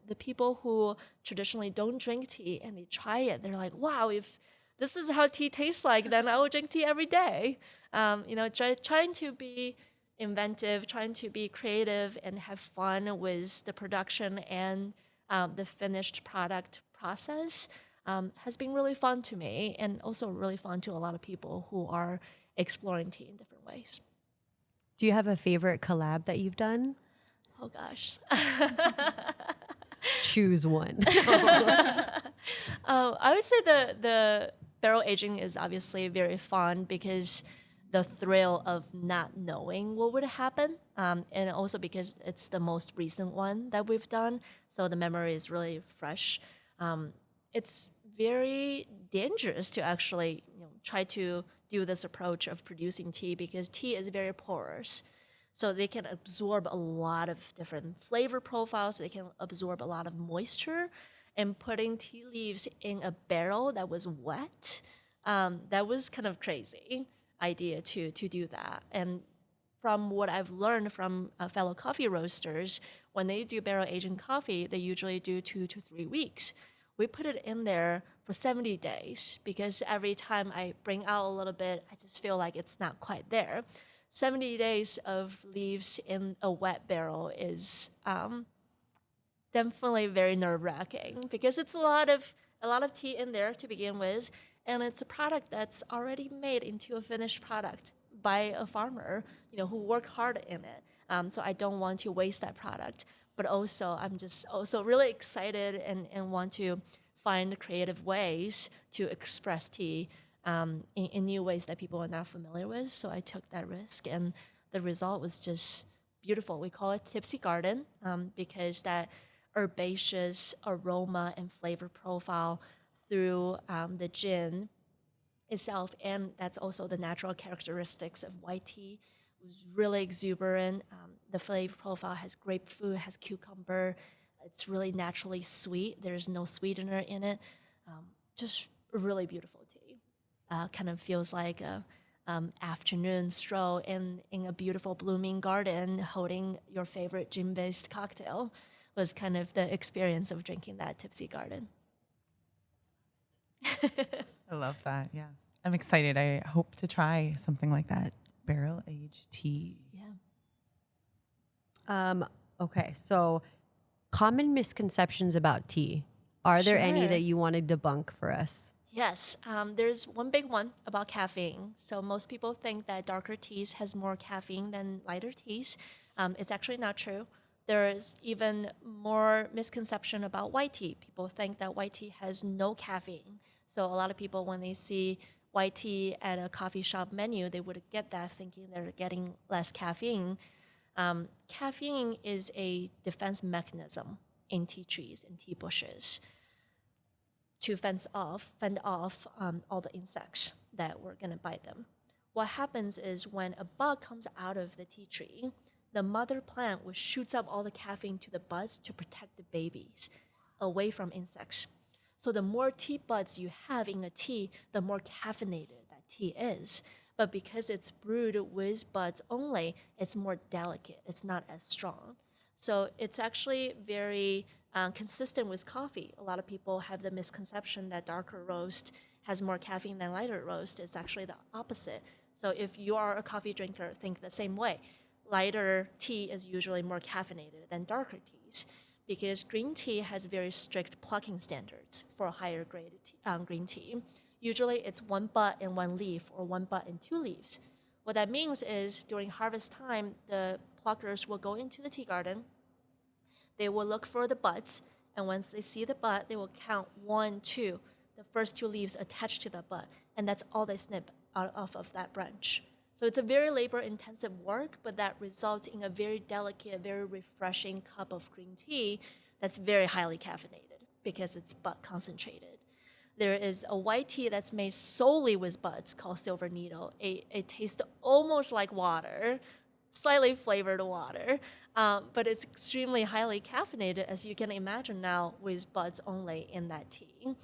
The people who traditionally don't drink tea and they try it, they're like, wow, if this is how tea tastes like, then I will drink tea every day. Trying to be inventive, trying to be creative and have fun with the production and the finished product process has been really fun to me, and also really fun to a lot of people who are exploring tea in different ways. Do you have a favorite collab that you've done? Oh gosh. Choose one. I would say the barrel aging is obviously very fun because the thrill of not knowing what would happen, and also because it's the most recent one that we've done, so the memory is really fresh. It's very dangerous to actually try to do this approach of producing tea because tea is very porous. So they can absorb a lot of different flavor profiles. They can absorb a lot of moisture. And putting tea leaves in a barrel that was wet, that was kind of crazy idea to do that. And from what I've learned from fellow coffee roasters, when they do barrel aging coffee, they usually do 2 to 3 weeks. We put it in there for 70 days because every time I bring out a little bit, I just feel like it's not quite there. 70 days of leaves in a wet barrel is definitely very nerve-wracking because it's a lot of tea in there to begin with, and it's a product that's already made into a finished product by a farmer, who worked hard in it. So I don't want to waste that product, but also I'm just also really excited and want to find creative ways to express tea in new ways that people are not familiar with. So I took that risk, and the result was just beautiful. We call it Tipsy Garden because that herbaceous aroma and flavor profile through the gin itself, and that's also the natural characteristics of white tea. It was really exuberant. The flavor profile has grapefruit, has cucumber. It's really naturally sweet. There's no sweetener in it. Just a really beautiful tea. Kind of feels like a afternoon stroll in a beautiful blooming garden holding your favorite gin-based cocktail was kind of the experience of drinking that Tipsy Garden. I love that. Yeah. I'm excited. I hope to try something like that. Barrel aged tea. Yeah. Okay, so common misconceptions about tea. Are there any Sure. that you want to debunk for us? Yes, there's one big one about caffeine. So most people think that darker teas has more caffeine than lighter teas. It's actually not true. There is even more misconception about white tea. People think that white tea has no caffeine. So a lot of people, when they see white tea at a coffee shop menu, they would get that thinking they're getting less caffeine. Caffeine is a defense mechanism in tea trees and tea bushes to fend off all the insects that were going to bite them. What happens is when a bug comes out of the tea tree, the mother plant will shoots up all the caffeine to the buds to protect the babies away from insects. So the more tea buds you have in a tea, the more caffeinated that tea is. But because it's brewed with buds only, it's more delicate. It's not as strong. So it's actually very consistent with coffee. A lot of people have the misconception that darker roast has more caffeine than lighter roast. It's actually the opposite. So if you are a coffee drinker, think the same way. Lighter tea is usually more caffeinated than darker teas because green tea has very strict plucking standards for higher grade green tea. Usually it's one bud and one leaf or one bud and two leaves. What that means is during harvest time, the pluckers will go into the tea garden. They will look for the buds, and once they see the bud, they will count 1, 2, the first two leaves attached to the bud, and that's all they snip out of that branch. So it's a very labor-intensive work, but that results in a very delicate, very refreshing cup of green tea that's very highly caffeinated because it's bud concentrated. There is a white tea that's made solely with buds called Silver Needle. It tastes almost like water, slightly flavored water, but it's extremely highly caffeinated, as you can imagine now, with buds only in that tea.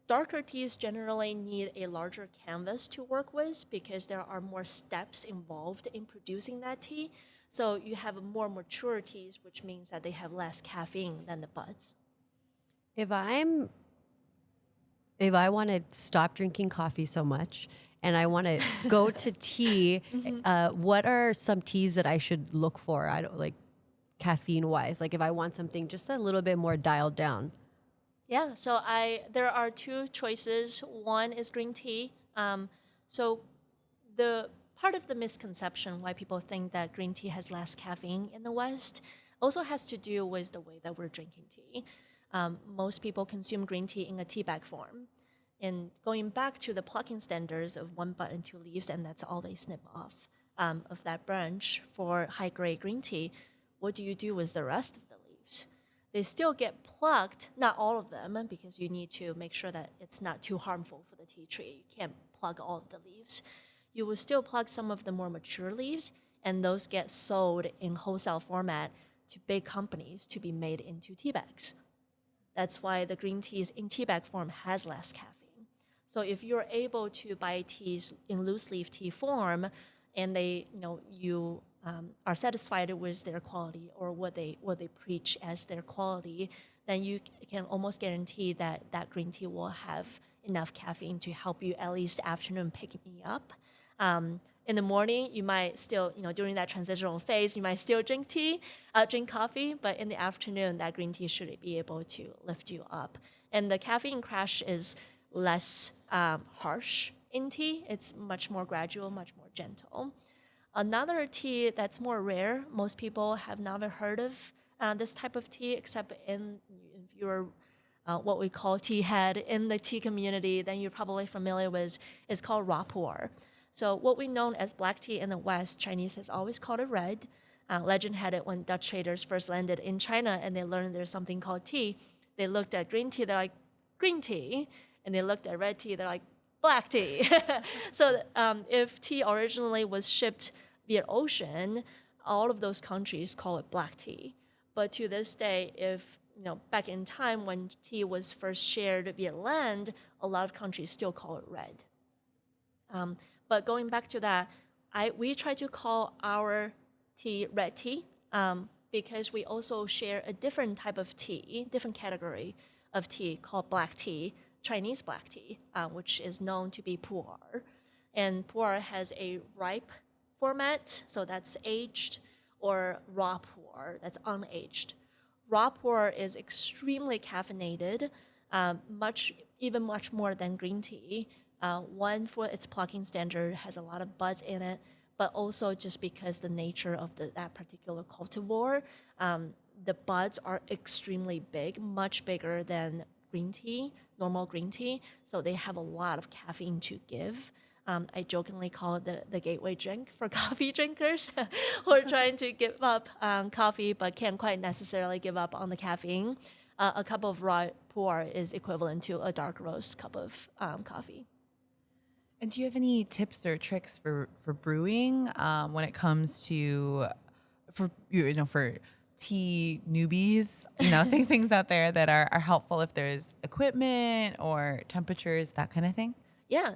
Darker teas generally need a larger canvas to work with because there are more steps involved in producing that tea. So you have more mature teas, which means that they have less caffeine than the buds. If I want to stop drinking coffee so much and I want to go to tea, what are some teas that I should look for? I don't like caffeine wise. Like if I want something just a little bit more dialed down. Yeah, so there are two choices. One is green tea. So the part of the misconception why people think that green tea has less caffeine in the West also has to do with the way that we're drinking tea. Most people consume green tea in a tea bag form. And going back to the plucking standards of one bud and two leaves, and that's all they snip off of that branch for high-grade green tea, what do you do with the rest of the leaves? They still get plucked, not all of them, because you need to make sure that it's not too harmful for the tea tree. You can't pluck all of the leaves. You will still pluck some of the more mature leaves, and those get sold in wholesale format to big companies to be made into tea bags. That's why the green teas in tea bag form has less caffeine. So if you're able to buy teas in loose leaf tea form, and you are satisfied with their quality or what they preach as their quality, then you can almost guarantee that that green tea will have enough caffeine to help you at least afternoon pick me up. In the morning, you might still, during that transitional phase, you might still drink coffee, but in the afternoon, that green tea should be able to lift you up. And the caffeine crash is less harsh in tea. It's much more gradual, much more gentle. Another tea that's more rare, most people have never heard of this type of tea, except if you're what we call tea head in the tea community, then you're probably familiar with, is called raw pu'er. So what we know as black tea in the West, Chinese has always called it red. Legend had it when Dutch traders first landed in China and they learned there's something called tea. They looked at green tea, they're like, green tea. And they looked at red tea, they're like, black tea. So if tea originally was shipped via ocean, all of those countries call it black tea. But to this day, if back in time when tea was first shared via land, a lot of countries still call it red. But going back to that, we try to call our tea red tea because we also share a different type of tea, different category of tea called black tea, Chinese black tea, which is known to be pu'er. And pu'er has a ripe format, so that's aged, or raw pu'er, that's unaged. Raw pu'er is extremely caffeinated, much more than green tea. One, for its plucking standard, has a lot of buds in it, but also just because the nature of that particular cultivar, the buds are extremely big, much bigger than green tea, normal green tea, so they have a lot of caffeine to give. I jokingly call it the gateway drink for coffee drinkers who are trying to give up coffee but can't quite necessarily give up on the caffeine. A cup of raw pu'er is equivalent to a dark roast cup of coffee. And do you have any tips or tricks for brewing when it comes to for tea newbies? Things out there that are helpful if there's equipment or temperatures, that kind of thing. Yeah.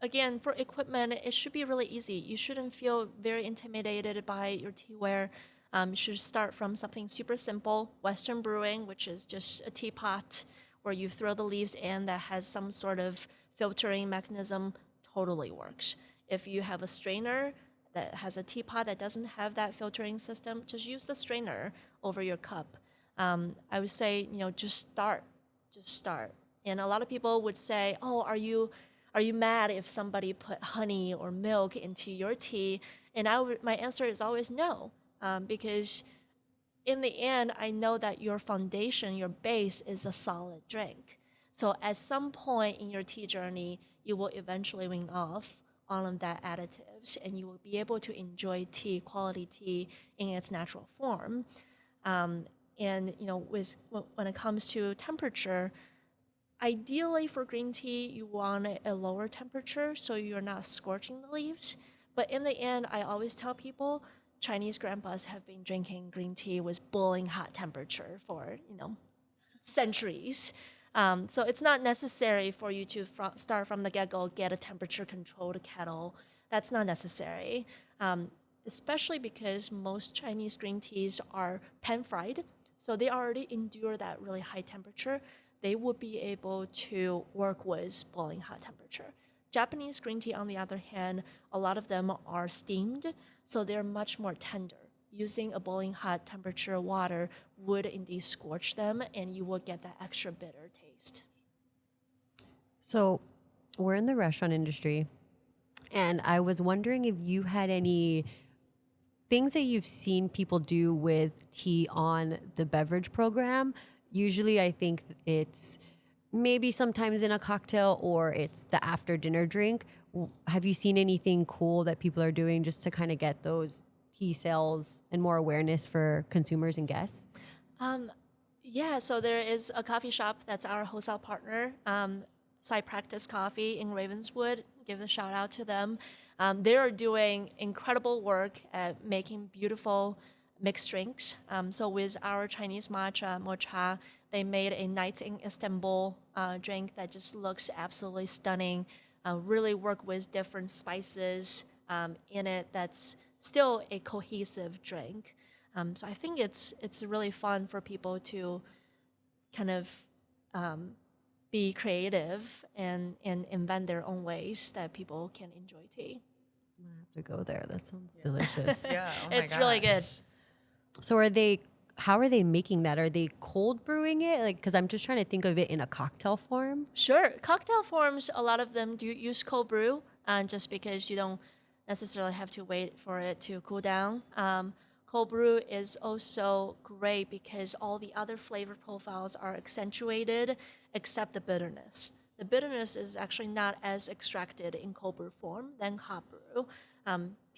Again, for equipment, it should be really easy. You shouldn't feel very intimidated by your teaware. You should start from something super simple, Western brewing, which is just a teapot where you throw the leaves in that has some sort of filtering mechanism, totally works. If you have a strainer that has a teapot that doesn't have that filtering system, just use the strainer over your cup. I would say, just start. And a lot of people would say, oh, are you mad if somebody put honey or milk into your tea? And my answer is always no, because in the end, I know that your foundation, your base is a solid drink. So at some point in your tea journey, you will eventually wean off all of that additives, and you will be able to enjoy tea, quality tea, in its natural form. And when it comes to temperature, ideally for green tea, you want a lower temperature so you're not scorching the leaves. But in the end, I always tell people, Chinese grandpas have been drinking green tea with boiling hot temperature for, centuries. So it's not necessary for you to start from the get-go, get a temperature-controlled kettle. That's not necessary, especially because most Chinese green teas are pan-fried, so they already endure that really high temperature. They would be able to work with boiling hot temperature. Japanese green tea, on the other hand, a lot of them are steamed, so they're much more tender. Using a boiling hot temperature water would indeed scorch them, and you will get that extra bitter taste. So we're in the restaurant industry, and I was wondering if you had any things that you've seen people do with tea on the beverage program. Usually I think it's maybe sometimes in a cocktail or it's the after dinner drink. Have you seen anything cool that people are doing just to kind of get those tea sales and more awareness for consumers and guests? So there is a coffee shop that's our wholesale partner, Side Practice Coffee in Ravenswood. Give a shout out to them. They are doing incredible work at making beautiful mixed drinks. So with our Chinese matcha, mocha, they made a Night in Istanbul drink that just looks absolutely stunning. Really work with different spices in it that's still a cohesive drink. So I think it's really fun for people to kind of be creative and invent their own ways that people can enjoy tea. I'm gonna have to go there. That sounds delicious. Yeah, It's really good. So how are they making that? Are they cold brewing it? Because I'm just trying to think of it in a cocktail form. Sure. Cocktail forms, a lot of them do use cold brew, just because you don't necessarily have to wait for it to cool down. Cold brew is also great because all the other flavor profiles are accentuated except the bitterness. The bitterness is actually not as extracted in cold brew form than hot brew.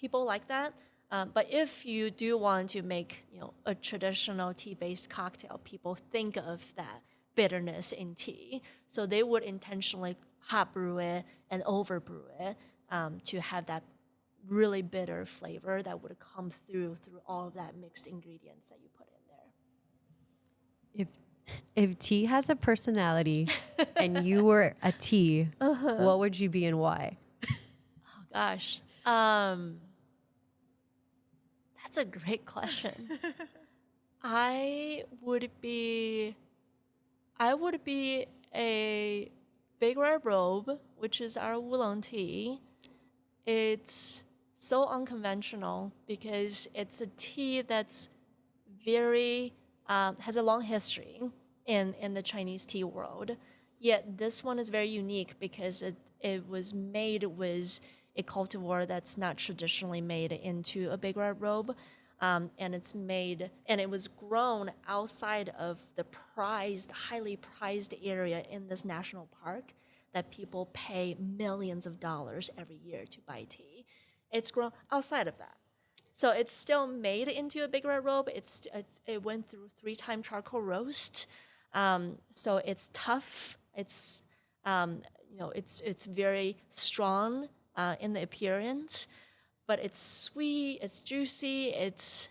People like that. But if you do want to make a traditional tea-based cocktail, people think of that bitterness in tea. So they would intentionally hot brew it and over brew it to have that really bitter flavor that would come through all of that mixed ingredients that you put in there. If tea has a personality and you were a tea, what would you be and why? Oh gosh, that's a great question. I would be a big red robe, which is our oolong tea. It's so unconventional because it's a tea that's very has a long history in the Chinese tea world. Yet this one is very unique because it was made with a cultivar that's not traditionally made into a big red robe. And it was grown outside of the highly prized area in this national park that people pay millions of dollars every year to buy tea. It's grown outside of that. So it's still made into a big red robe. It went through 3-time charcoal roast. So it's tough. It's it's very strong in the appearance, but it's sweet. It's juicy. It's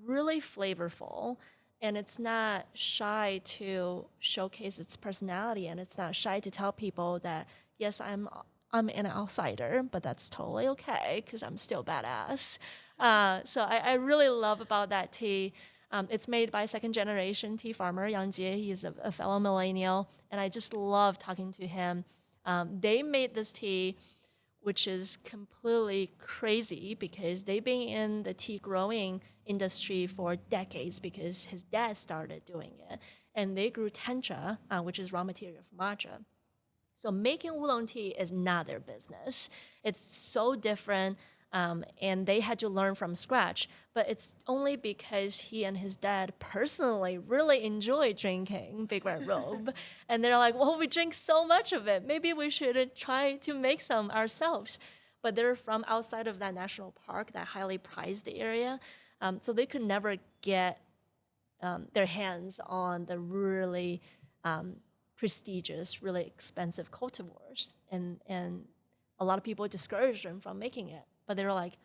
really flavorful, and it's not shy to showcase its personality, and it's not shy to tell people that yes, I'm an outsider, but that's totally okay because I'm still badass. So I really love about that tea. It's made by second-generation tea farmer Yang Jie. He's a fellow millennial, and I just love talking to him. They made this tea, which is completely crazy because they've been in the tea growing industry for decades because his dad started doing it. And they grew tencha, which is raw material for matcha. So making oolong tea is not their business. It's so different, and they had to learn from scratch. But it's only because he and his dad personally really enjoy drinking Big Red Robe. And they're like, well, we drink so much of it. Maybe we should try to make some ourselves. But they're from outside of that national park, that highly prized area. So they could never get their hands on the really prestigious, really expensive cultivars. And a lot of people discouraged them from making it. But they were like,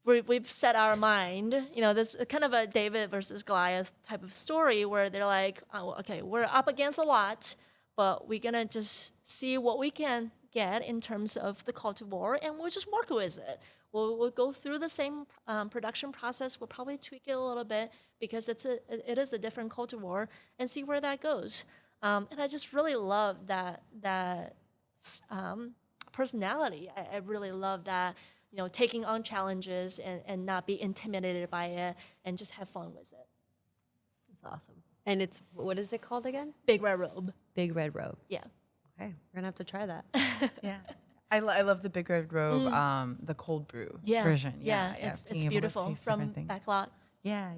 we've set our mind, this kind of a David versus Goliath type of story where they're like, oh, okay, we're up against a lot, but we're going to just see what we can get in terms of the cultivar, and we'll just work with it. We'll go through the same production process. We'll probably tweak it a little bit because it is a different cultivar, and see where that goes. And I just really love that personality. I really love that, taking on challenges and not be intimidated by it and just have fun with it. That's awesome. And what is it called again? Big Red Robe. Big Red Robe. Yeah. Okay, we're gonna have to try that. Yeah. I love the Big Red Robe, the cold brew version. Yeah, it's beautiful from Backlot. Yeah.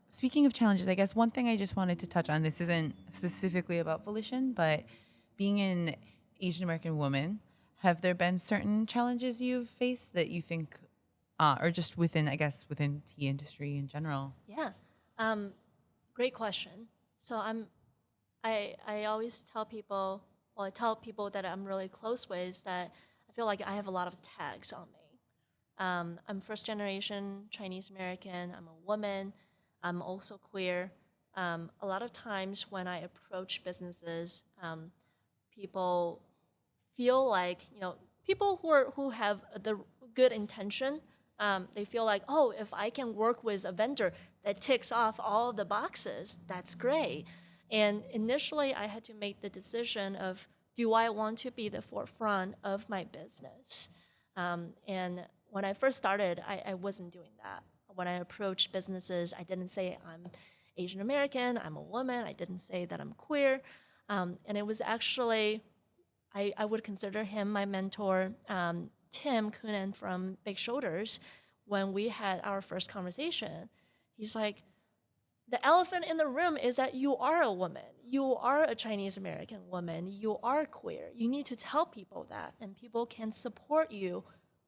Speaking of challenges, I guess one thing I just wanted to touch on, this isn't specifically about Volition, but being an Asian American woman, have there been certain challenges you've faced that you think, or just within tea industry in general? Yeah, great question. So I always tell people, I tell people that I'm really close with that I feel like I have a lot of tags on me. I'm first generation Chinese American. I'm a woman. I'm also queer. A lot of times when I approach businesses, people feel like, people who have the good intention, they feel like, oh, if I can work with a vendor that ticks off all the boxes, that's great. And initially I had to make the decision of, do I want to be the forefront of my business? And when I first started, I wasn't doing that. When I approached businesses, I didn't say I'm Asian American, I'm a woman. I didn't say that I'm queer. And it was actually, I would consider him my mentor, Tim Kunin from Big Shoulders. when we had our first conversation, he's like, the elephant in the room is that you are a woman. You are a Chinese American woman. You are queer. You need to tell people that, and people can support you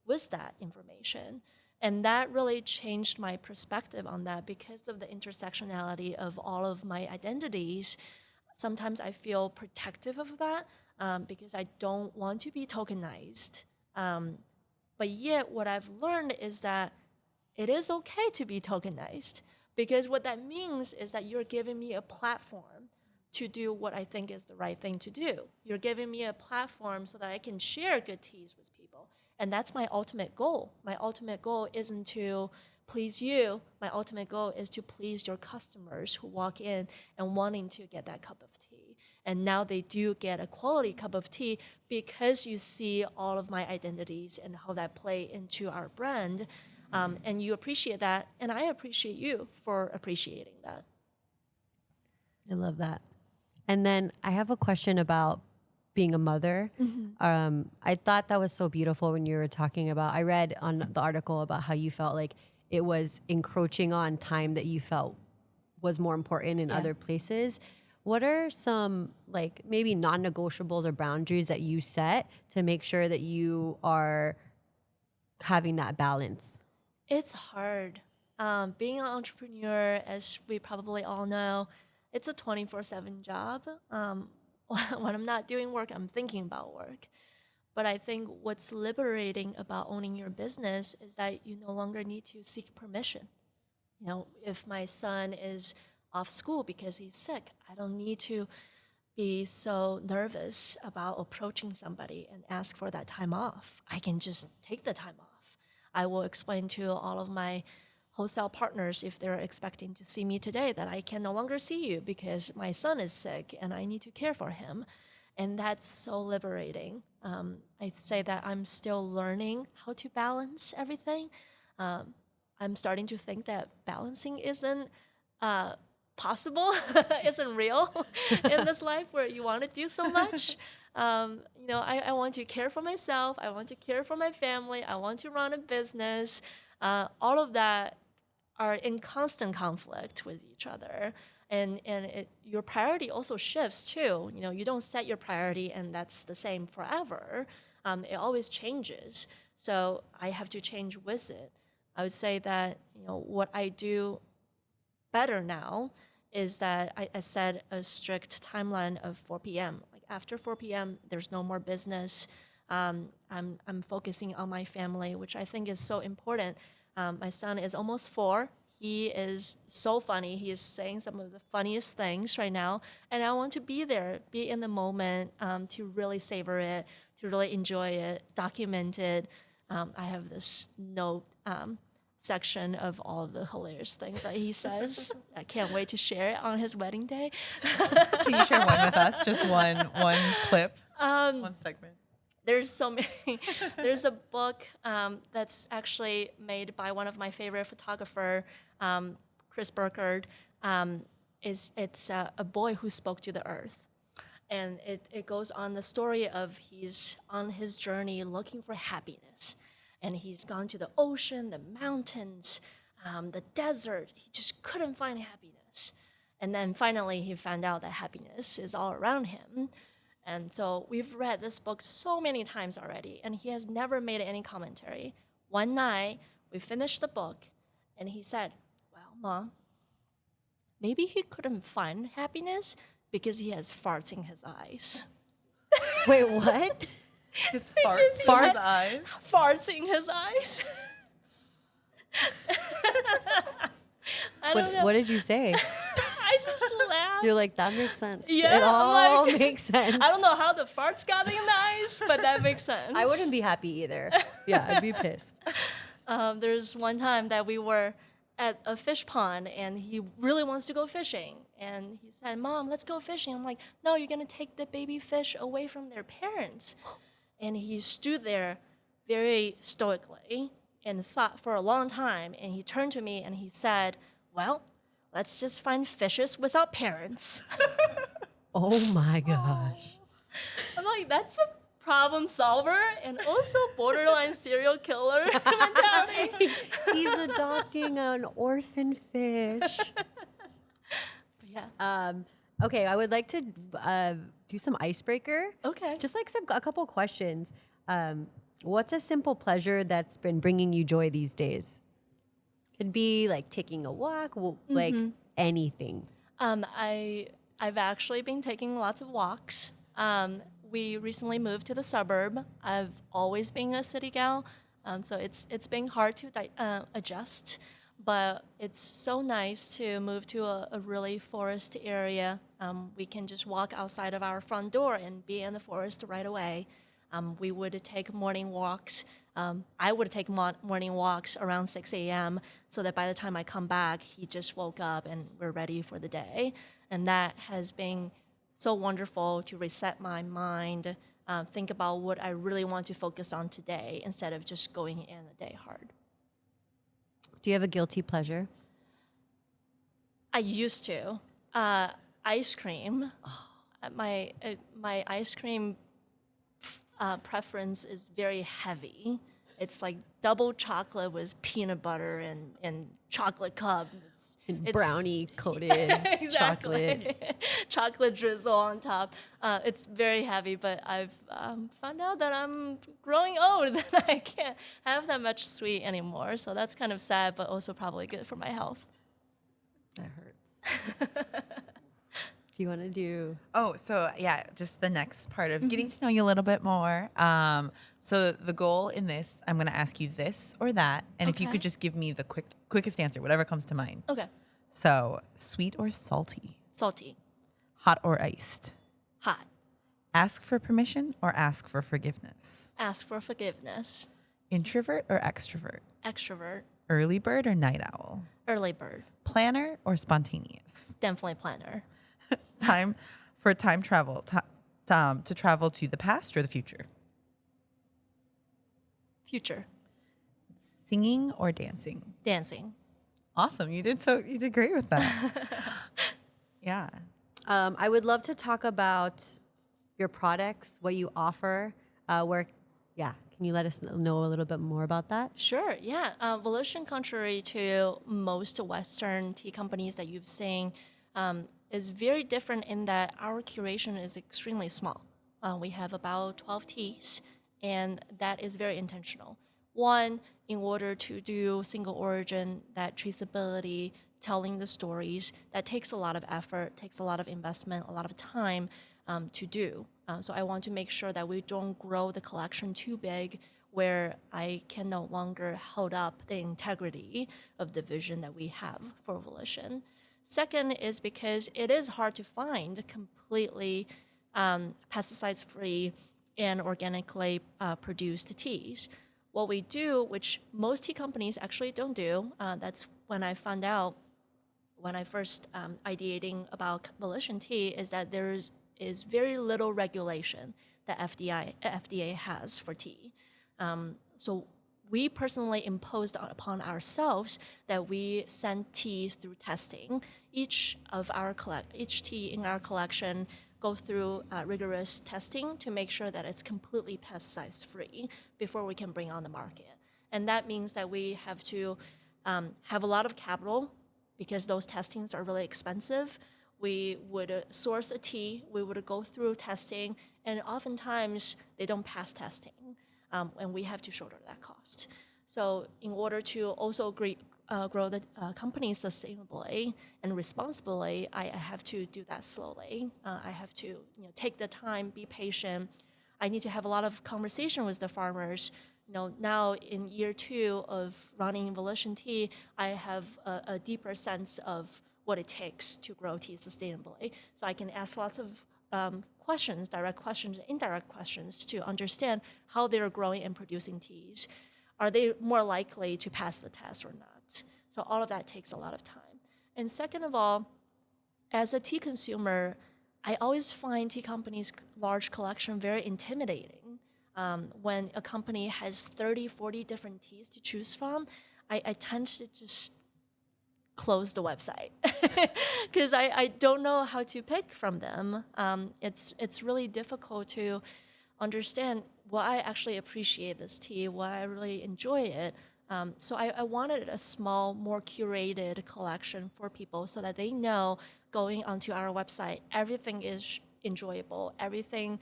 with that information. And that really changed my perspective on that because of the intersectionality of all of my identities. Sometimes I feel protective of that because I don't want to be tokenized. But yet what I've learned is that it is okay to be tokenized, because what that means is that you're giving me a platform to do what I think is the right thing to do. You're giving me a platform so that I can share good teas with people. And that's my ultimate goal. My ultimate goal isn't to please you. My ultimate goal is to please your customers who walk in and wanting to get that cup of tea. And now they do get a quality cup of tea because you see all of my identities and how that play into our brand. And you appreciate that, and I appreciate you for appreciating that. I love that. And then I have a question about being a mother. I thought that was so beautiful when you were talking about, I read on the article about how you felt like it was encroaching on time that you felt was more important in other places. What are some like maybe non-negotiables or boundaries that you set to make sure that you are having that balance? It's hard. Being an entrepreneur, as we probably all know, it's a 24/7 job. When I'm not doing work, I'm thinking about work. But I think what's liberating about owning your business is that you no longer need to seek permission. You know, if my son is off school because he's sick, I don't need to be so nervous about approaching somebody and ask for that time off. I can just take the time off. I will explain to all of my wholesale partners, if they're expecting to see me today, that I can no longer see you because my son is sick and I need to care for him. And that's so liberating. I'd say that I'm still learning how to balance everything. I'm starting to think that balancing isn't possible, isn't real in this life where you want to do so much. You know, I want to care for myself. I want to care for my family. I want to run a business. All of that are in constant conflict with each other. And your priority also shifts too. You know, you don't set your priority and that's the same forever. It always changes. So I have to change with it. I would say that, you know, what I do better now is that I set a strict timeline of 4 p.m. Like after 4 p.m., there's no more business. I'm focusing on my family, which I think is so important. My son is almost 4. He is so funny. He is saying some of the funniest things right now. And I want to be there, be in the moment, to really savor it, to really enjoy it, document it. I have this note section of all of the hilarious things that he says. I can't wait to share it on his wedding day. Can you share one with us? Just one clip, one segment. There's so many. There's a book that's actually made by one of my favorite photographer, Chris Burkard. It's a boy who spoke to the earth. And it goes on the story of he's on his journey looking for happiness. And he's gone to the ocean, the mountains, the desert. He just couldn't find happiness. And then finally he found out that happiness is all around him. And so we've read this book so many times already, and he has never made any commentary. One night, we finished the book, and he said, well, Mom, maybe he couldn't find happiness because he has farts in his eyes. Wait, what? His farts in his eyes? Farts in his eyes. I don't know. What did you say? I just laughed. You're like, that makes sense. Yeah, It all like, makes sense. I don't know how the farts got in the eyes, but that makes sense. I wouldn't be happy either. Yeah, I'd be pissed. There's one time that we were at a fish pond, and he really wants to go fishing. And he said, Mom, let's go fishing. I'm like, no, you're going to take the baby fish away from their parents. And he stood there very stoically and thought for a long time. And he turned to me and he said, well, let's just find fishes without parents. Oh my gosh. I'm like, that's a problem solver and also borderline serial killer mentality. He's adopting an orphan fish. Yeah. Okay, I would like to do some icebreaker. Okay. Just like a couple questions. What's a simple pleasure that's been bringing you joy these days? Could be like taking a walk, like anything. I've actually been taking lots of walks. We recently moved to the suburb. I've always been a city gal, so it's been hard to adjust. But it's so nice to move to a really forest area. We can just walk outside of our front door and be in the forest right away. We would take morning walks. I would take morning walks around 6 a.m. so that by the time I come back, he just woke up and we're ready for the day. And that has been so wonderful to reset my mind, think about what I really want to focus on today instead of just going in the day hard. Do you have a guilty pleasure? I used to. Ice cream. My ice cream preference is very heavy. It's like double chocolate with peanut butter and chocolate cup. It's Brownie coated chocolate. Chocolate drizzle on top. It's very heavy, but I've found out that I'm growing old, that I can't have that much sweet anymore. So that's kind of sad, but also probably good for my health. That hurts. Do you want to do? Oh, so yeah, just the next part of getting to know you a little bit more. So the goal in this, I'm going to ask you this or that, and if you Okay. could just give me the quickest answer, whatever comes to mind. Okay. So sweet or salty, Salty. hot or iced, Hot. ask for permission or ask for forgiveness, Ask for forgiveness. introvert or extrovert, Extrovert. early bird or night owl, Early bird. planner or spontaneous, Definitely planner. time travel, to travel to the past or the future, Future. singing or dancing. Dancing. Awesome. You did great with that. Yeah. I would love to talk about your products, what you offer, Can you let us know a little bit more about that? Sure, yeah. Volition, contrary to most Western tea companies that you've seen, is very different in that our curation is extremely small. We have about 12 teas, and that is very intentional. One, in order to do single origin, that traceability, telling the stories, that takes a lot of effort, takes a lot of investment, a lot of time to do. So I want to make sure that we don't grow the collection too big where I can no longer hold up the integrity of the vision that we have for Volition. Second is because it is hard to find completely pesticide-free and organically produced teas. What we do, which most tea companies actually don't do, that's when I found out when I first ideating about Volition Tea, is that there is very little regulation that FDA has for tea. So we personally imposed upon ourselves that we send tea through testing. Each tea in our collection go through rigorous testing to make sure that it's completely pesticide-free before we can bring on the market. And that means that we have to have a lot of capital because those testings are really expensive. We would source a tea, we would go through testing, and oftentimes they don't pass testing, and we have to shoulder that cost. So in order to also grow the company sustainably and responsibly, I have to do that slowly. I have to take the time, be patient. I need to have a lot of conversation with the farmers. Now in year 2 of running Volition Tea, I have a deeper sense of what it takes to grow tea sustainably. So I can ask lots of questions, direct questions, indirect questions to understand how they're growing and producing teas. Are they more likely to pass the test or not? So all of that takes a lot of time. And second of all, as a tea consumer, I always find tea companies' large collection very intimidating. When a company has 30, 40 different teas to choose from, I tend to just close the website because I don't know how to pick from them. It's really difficult to understand why I actually appreciate this tea, why I really enjoy it. So I wanted a small, more curated collection for people so that they know going onto our website, everything is enjoyable, everything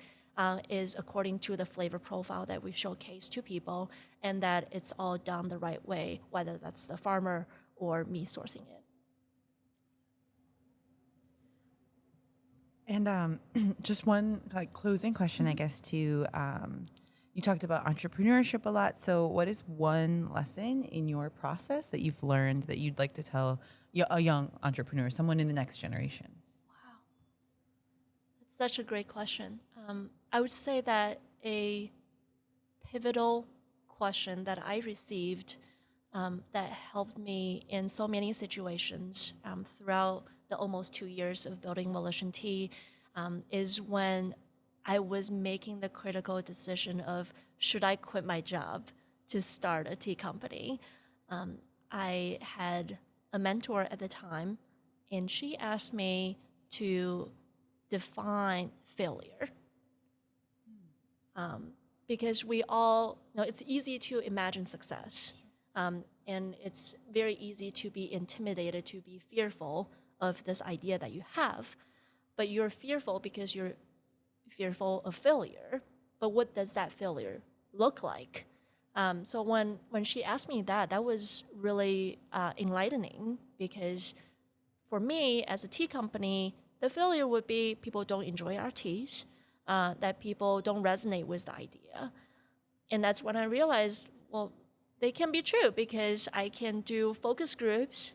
is according to the flavor profile that we showcase to people, and that it's all done the right way, whether that's the farmer or me sourcing it. And just one like closing question, I guess, to you talked about entrepreneurship a lot. So what is one lesson in your process that you've learned that you'd like to tell a young entrepreneur, someone in the next generation? Wow, that's such a great question. I would say that a pivotal question that I received that helped me in so many situations throughout the almost 2 years of building Volition Tea is when I was making the critical decision of should I quit my job to start a tea company. I had a mentor at the time, and she asked me to define failure. Because we all, it's easy to imagine success. And it's very easy to be intimidated, to be fearful of this idea that you have. But you're fearful because you're fearful of failure. But what does that failure look like? So when she asked me that, that was really enlightening, because for me, as a tea company, the failure would be people don't enjoy our teas, that people don't resonate with the idea. And that's when I realized, well, they can be true, because I can do focus groups.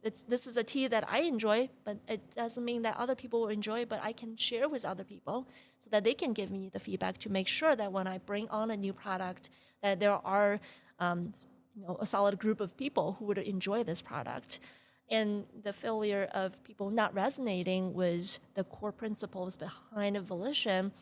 This is a tea that I enjoy, but it doesn't mean that other people will enjoy it, but I can share with other people so that they can give me the feedback to make sure that when I bring on a new product, that there are a solid group of people who would enjoy this product. And the failure of people not resonating with the core principles behind Volition,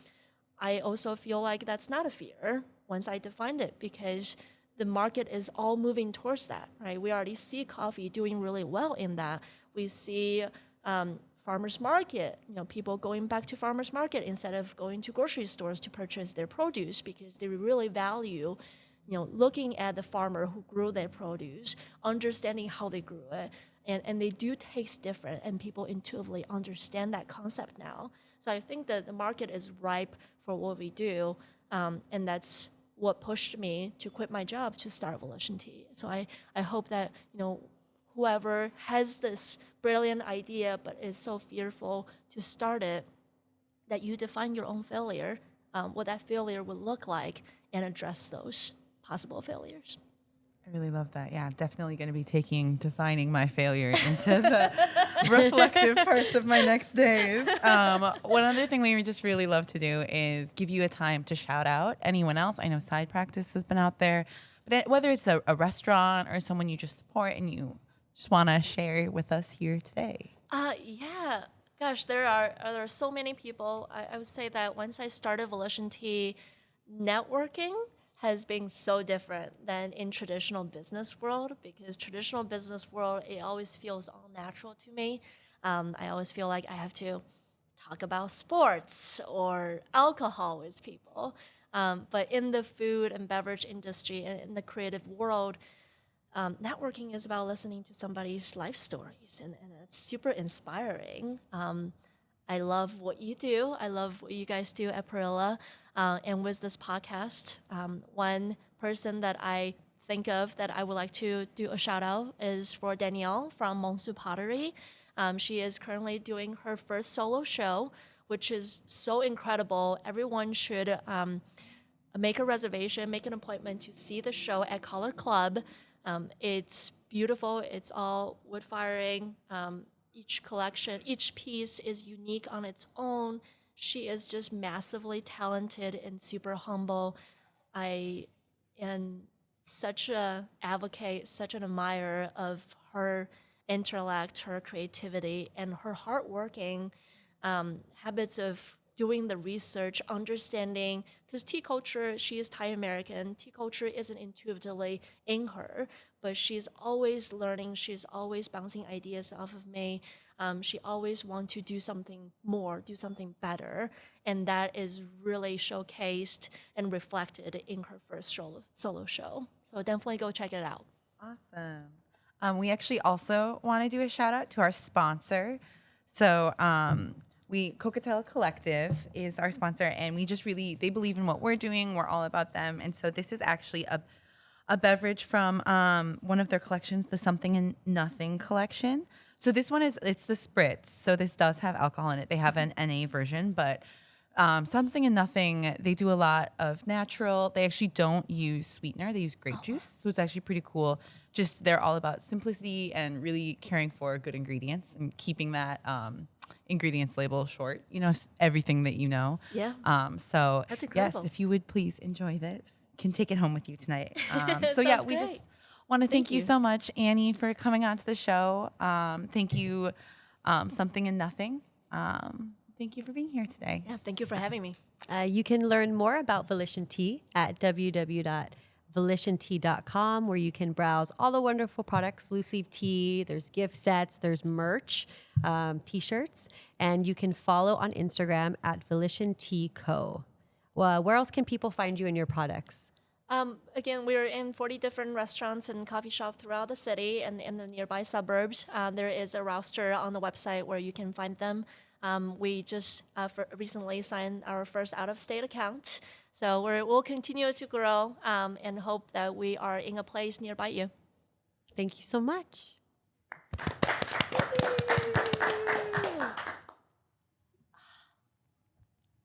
I also feel like that's not a fear once I defined it, because the market is all moving towards that, right? We already see coffee doing really well in that. We see farmers market, people going back to farmers market instead of going to grocery stores to purchase their produce, because they really value, looking at the farmer who grew their produce, understanding how they grew it, and they do taste different, and people intuitively understand that concept now. So I think that the market is ripe for what we do, and that's what pushed me to quit my job to start Volition Tea. So I hope that, whoever has this brilliant idea but is so fearful to start it, that you define your own failure, what that failure would look like, and address those possible failures. I really love that. Yeah, definitely going to be defining my failure into the reflective parts of my next days. One other thing we just really love to do is give you a time to shout out anyone else. I know Side Practice has been out there, but whether it's a restaurant or someone you just support and you just want to share with us here today. Yeah. Gosh, there are so many people. I would say that once I started Volition Tea, networking has been so different than in traditional business world, because traditional business world, it always feels all natural to me. I always feel like I have to talk about sports or alcohol with people. But in the food and beverage industry and in the creative world, networking is about listening to somebody's life stories, and it's super inspiring. I love what you do. I love what you guys do at Perilla. And with this podcast, one person that I think of that I would like to do a shout out is for Danielle from Monsu Pottery. She is currently doing her first solo show, which is so incredible. Everyone should make a reservation, make an appointment to see the show at Color Club. It's beautiful. It's all wood firing. Each piece is unique on its own. She is just massively talented and super humble. I am such an advocate, such an admirer of her intellect, her creativity, and her hardworking habits of doing the research, understanding, because tea culture, she is Thai American, tea culture isn't intuitively in her, but she's always learning, she's always bouncing ideas off of me. She always wants to do something more, do something better. And that is really showcased and reflected in her first solo show. So definitely go check it out. Awesome. We actually also want to do a shout out to our sponsor. So Cocktail Collective is our sponsor, and they believe in what we're doing. We're all about them. And so this is actually a beverage from one of their collections, the Something and Nothing collection. So this one it's the spritz. So this does have alcohol in it. They have an NA version, but Something and Nothing, they do a lot of natural. They actually don't use sweetener. They use grape juice. So it's actually pretty cool. Just they're all about simplicity and really caring for good ingredients and keeping that ingredients label short. Everything that you know. Yeah. So That's incredible. yes, if you would please enjoy this, you can take it home with you tonight. Sounds we great. just want to thank you so much, Annie, for coming on to the show. Thank you, Something and Nothing. Thank you for being here today. Yeah, thank you for having me. You can learn more about Volition Tea at www.volitiontea.com, where you can browse all the wonderful products, loose leaf tea, there's gift sets, there's merch, t-shirts, and you can follow on Instagram at Volition Tea Co. Well, where else can people find you and your products? Again, we're in 40 different restaurants and coffee shops throughout the city and in the nearby suburbs. There is a roster on the website where you can find them. We just recently signed our first out-of-state account. So we'll continue to grow and hope that we are in a place nearby you. Thank you so much.